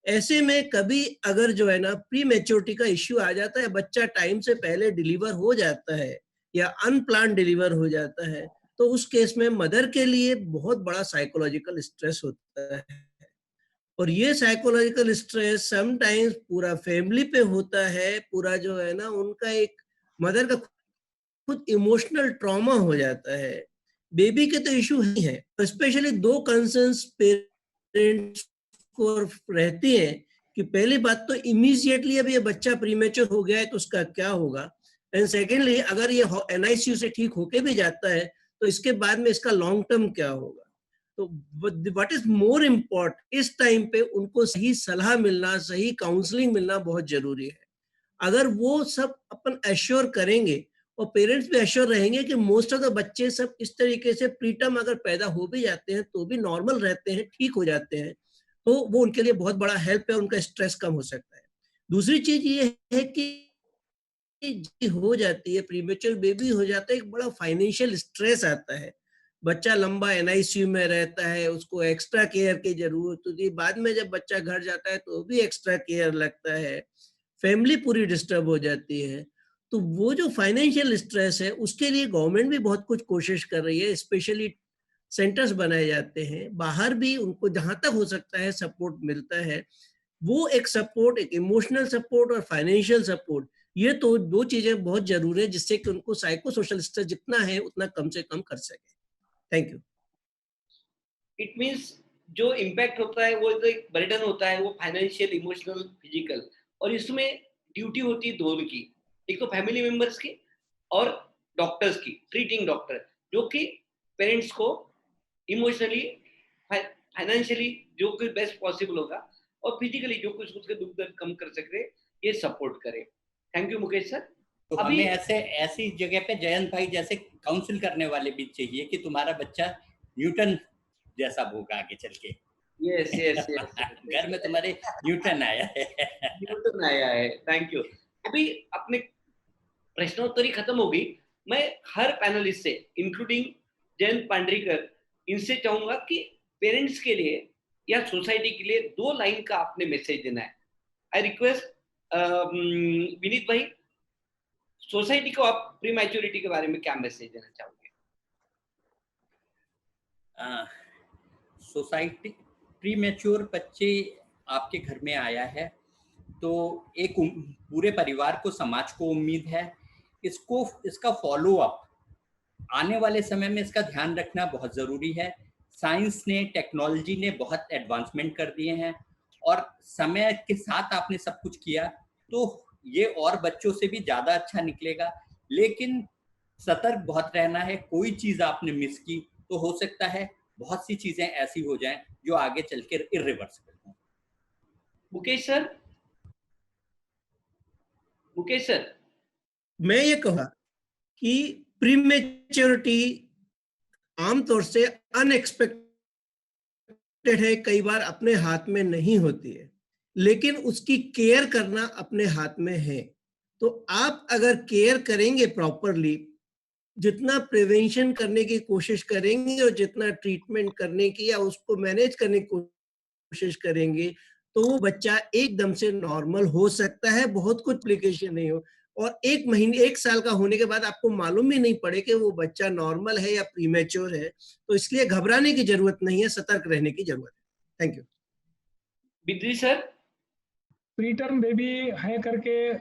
ऐसे में कभी अगर जो है ना प्री मैच्योरिटी का इश्यू आ जाता है, बच्चा टाइम से पहले डिलीवर हो जाता है या अनप्लान डिलीवर हो जाता है, तो उस केस में मदर के लिए बहुत बड़ा साइकोलॉजिकल स्ट्रेस होता है। और ये साइकोलॉजिकल स्ट्रेस समटाइम्स पूरा फैमिली पे होता है। पूरा जो है ना उनका एक मदर का खुद इमोशनल ट्रॉमा हो जाता है। बेबी के तो इशू ही है, स्पेशली 2 कंसर्न्स पेरेंट्स को रहती है कि पहली बात तो इमीडिएटली अब ये बच्चा प्रीमेच्योर हो गया है तो उसका क्या होगा, एंड सेकेंडली अगर ये NICU से ठीक होके भी जाता है तो इसके बाद में इसका लॉन्ग टर्म क्या होगा। तो व्हाट इज मोर इम्पोर्टेंट, इस टाइम पे उनको सही सलाह मिलना, सही काउंसलिंग मिलना बहुत जरूरी है। अगर वो सब अपन एश्योर करेंगे और पेरेंट्स भी एश्योर रहेंगे कि मोस्ट ऑफ द बच्चे सब इस तरीके से प्रीटर्म अगर पैदा हो भी जाते हैं तो भी नॉर्मल रहते हैं, ठीक हो जाते हैं, तो वो उनके लिए बहुत बड़ा हेल्प है, उनका स्ट्रेस कम हो सकता है। दूसरी चीज ये है कि हो जाती है, प्रीमेच्योर बेबी हो जाता है, एक बड़ा फाइनेंशियल स्ट्रेस आता है। बच्चा लंबा NICU में रहता है, उसको एक्स्ट्रा केयर की जरूरत होती है। बाद में जब बच्चा घर जाता है तो भी एक्स्ट्रा केयर लगता है, फैमिली पूरी डिस्टर्ब हो जाती है। तो वो जो फाइनेंशियल स्ट्रेस है उसके लिए गवर्नमेंट भी बहुत कुछ कोशिश कर रही है। स्पेशली सेंटर्स बनाए जाते हैं, बाहर भी उनको जहां तक हो सकता है सपोर्ट मिलता है। वो एक सपोर्ट, एक इमोशनल सपोर्ट और फाइनेंशियल सपोर्ट, ये तो दो चीजें बहुत जरूरी है जिससे कि उनको साइको सोशल स्ट्रेस जितना है उतना कम से कम कर सके। Thank you. इट मीन्स जो इम्पैक्ट होता है वो जो एक बर्डन होता है वो फाइनेंशियल, इमोशनल, फिजिकल, और इसमें ड्यूटी होती है दोनों की, एक तो फैमिली मेंबर्स की और डॉक्टर्स की, ट्रीटिंग डॉक्टर, जो कि पेरेंट्स को इमोशनली, फाइनेंशियली जो कुछ बेस्ट पॉसिबल होगा और फिजिकली जो कुछ उसके दुख दर्द कम कर सके ये सपोर्ट करे। Thank you Mukesh sir. तो हमें ऐसी जगह पे जयंत भाई जैसे काउंसिल करने वाले भी चाहिए कि तुम्हारा बच्चा न्यूटन जैसा होगा आगे चल के। यस यस यस घर में तुम्हारे न्यूटन आया है। न्यूटन आया है। Thank you. अभी अपने प्रश्नोत्तरी खत्म होगी। मैं हर पैनलिस्ट से इंक्लूडिंग जयंत पांडरीकर इनसे चाहूंगा कि पेरेंट्स के लिए या सोसाइटी के लिए 2 लाइन का आपने मैसेज देना है। आई रिक्वेस्ट विनीत भाई, सोसाइटी को आप प्री मैच्योरिटी के बारे में क्या मैसेज देना चाहोगे? सोसाइटी प्री मैच्योर बच्चे आपके घर में आया है तो एक पूरे परिवार को, समाज को उम्मीद है इसका फॉलो अप आने वाले समय में इसका ध्यान रखना बहुत ज़रूरी है। साइंस ने, टेक्नोलॉजी ने बहुत एडवांसमेंट कर दिए हैं और समय के साथ आपने सब कुछ किया तो ये और बच्चों से भी ज़्यादा अच्छा निकलेगा। लेकिन सतर्क बहुत रहना है, कोई चीज़ आपने मिस की तो हो सकता है बहुत सी चीज़ें ऐसी हो जाएं जो आगे चल के इर्रिवर्सिबल हों। मुकेश सर, मैं ये कहूँगा कि प्रीमेच्योरिटी आमतौर से अनएक्सपेक्टेड है, कई बार अपने हाथ में नहीं होती है, लेकिन उसकी केयर करना अपने हाथ में है। तो आप अगर केयर करेंगे प्रॉपरली, जितना प्रिवेंशन करने की कोशिश करेंगे और जितना ट्रीटमेंट करने की या उसको मैनेज करने की कोशिश करेंगे तो वो बच्चा एकदम से नॉर्मल हो सकता है, बहुत कुछ कॉम्प्लिकेशन नहीं हो, और 1 महीने 1 साल का होने के बाद आपको मालूम ही नहीं पड़े कि वो बच्चा नॉर्मल है या प्रीमेच्योर है। तो इसलिए घबराने की जरूरत नहीं है, सतर्क रहने की जरूरत है। Thank you. Bidri sir, preterm baby है करके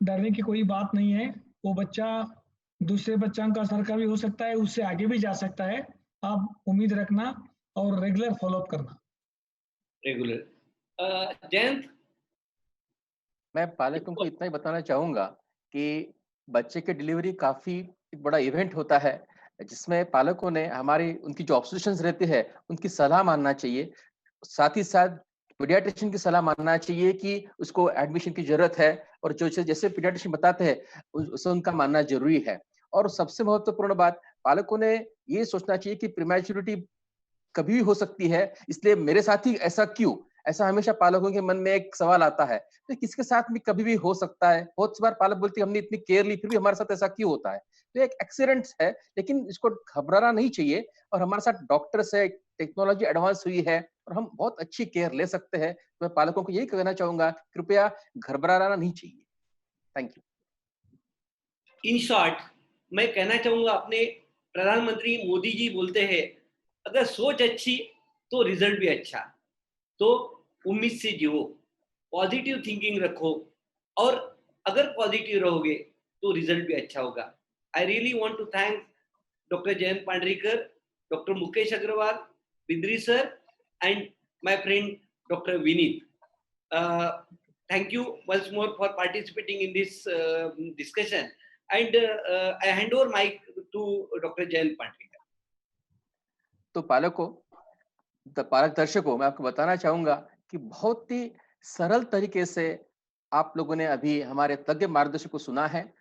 डरने की कोई बात नहीं है। वो बच्चा दूसरे बच्चों का सर का भी हो सकता है, उससे आगे भी जा सकता है। आप उम्मीद रखना और रेगुलर फॉलोअप करना। रेगुलर। जयंत, मैं पालकों को इतना ही बताना चाहूंगा कि बच्चे की डिलीवरी काफी एक बड़ा इवेंट होता है जिसमें पालकों ने हमारी उनकी जो ऑब्जर्वेशंस रहते हैं उनकी सलाह मानना चाहिए। साथ ही साथ पीडियाट्रिशियन की सलाह मानना चाहिए कि उसको एडमिशन की जरूरत है और जो जैसे पीडियाट्रिशियन बताते हैं उसे उनका मानना जरूरी है। और सबसे महत्वपूर्ण बात, पालकों ने ये सोचना चाहिए कि प्रीमैच्योरिटी कभी भी हो सकती है, इसलिए मेरे साथ ही ऐसा क्यों? ऐसा हमेशा पालकों के मन में एक सवाल आता है। तो किसके साथ भी कभी भी हो सकता है। बहुत बार पालक बोलते हैं हमने इतनी केयर ली फिर भी हमारे साथ ऐसा क्यों होता है? तो एक एक्सीडेंट है, लेकिन इसको घबराना नहीं चाहिए और हमारे साथ डॉक्टर्स है, टेक्नोलॉजी एडवांस हुई है और हम बहुत अच्छी केयर ले सकते हैं। तो मैं पालकों को यही कहना चाहूंगा, कृपया घबराना नहीं चाहिए। Thank you. इन शॉर्ट मैं कहना चाहूंगा, अपने प्रधानमंत्री मोदी जी बोलते हैं अगर सोच अच्छी तो रिजल्ट भी अच्छा। तो उम्मीद से जियो, पॉजिटिव थिंकिंग रखो और अगर पॉजिटिव रहोगे तो रिजल्ट भी अच्छा होगा। I really want to thank doctor Jayant Pandarikar, doctor Mukesh Agarwal, Bidri sir and my friend doctor Vineet. Thank you once more for participating in this discussion. And I hand over mic to Dr. Jayant Pandrikar. तो पालक दर्शकों, मैं आपको बताना चाहूंगा कि बहुत ही सरल तरीके से आप लोगों ने अभी हमारे तज्ञ मार्गदर्शक को सुना है।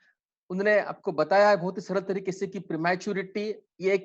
उन्होंने आपको बताया है बहुत ही सरल तरीके से कि प्रीमैच्योरिटी ये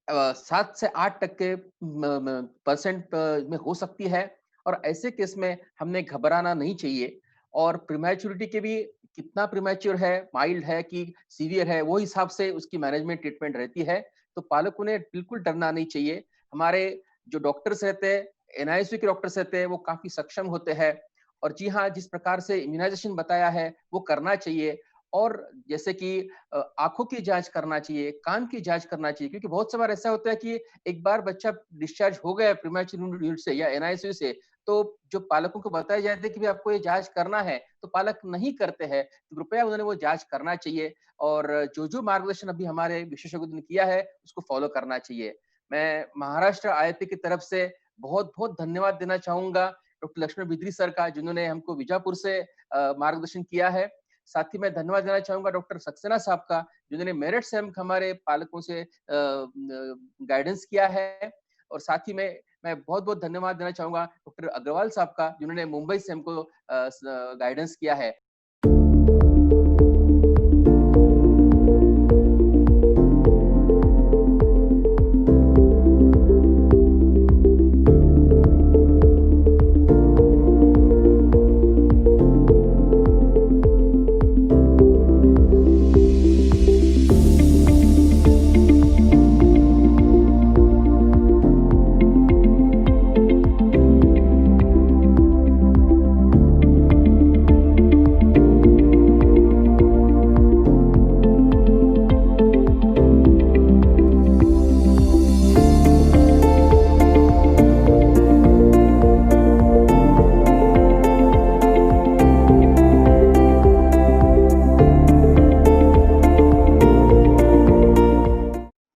7 से 8% में हो सकती है और ऐसे केस में हमने घबराना नहीं चाहिए। और प्रीमैच्योरिटी के भी कितना प्रीमैच्योर है, माइल्ड है कि सीवियर है, वो हिसाब से उसकी मैनेजमेंट ट्रीटमेंट रहती है। तो पालकों ने बिल्कुल डरना नहीं चाहिए। हमारे जो डॉक्टर्स रहते हैं, एनआईसीयू के डॉक्टर्स रहते हैं, वो काफी सक्षम होते हैं और जी हाँ, जिस प्रकार से इम्यूनाइजेशन बताया है वो करना चाहिए। और जैसे कि आंखों की जांच करना चाहिए, कान की जांच करना चाहिए, क्योंकि बहुत सी बार ऐसा होता है कि एक बार बच्चा डिस्चार्ज हो गया प्रीमैच्योर यूनिट से या एनआईसीयू से, तो जो पालकों को बताया जाता है कि आपको ये जांच करना है, तो पालक नहीं करते हैं। तो कृपया उन्होंने वो जांच करना चाहिए और जो मार्गदर्शन अभी हमारे विशेषज्ञों ने किया है उसको फॉलो करना चाहिए। मैं महाराष्ट्र आईआईपी की तरफ से बहुत बहुत धन्यवाद देना चाहूंगा डॉक्टर लक्ष्मण बिद्री सर का, जिन्होंने हमको बीजापुर से मार्गदर्शन किया है। साथ ही मैं धन्यवाद देना चाहूंगा डॉक्टर सक्सेना साहब का, जिन्होंने मेरठ से हमारे पालकों से गाइडेंस किया है। और साथ ही में मैं बहुत बहुत धन्यवाद देना चाहूंगा डॉक्टर अग्रवाल साहब का, जिन्होंने मुंबई से हमको गाइडेंस किया है।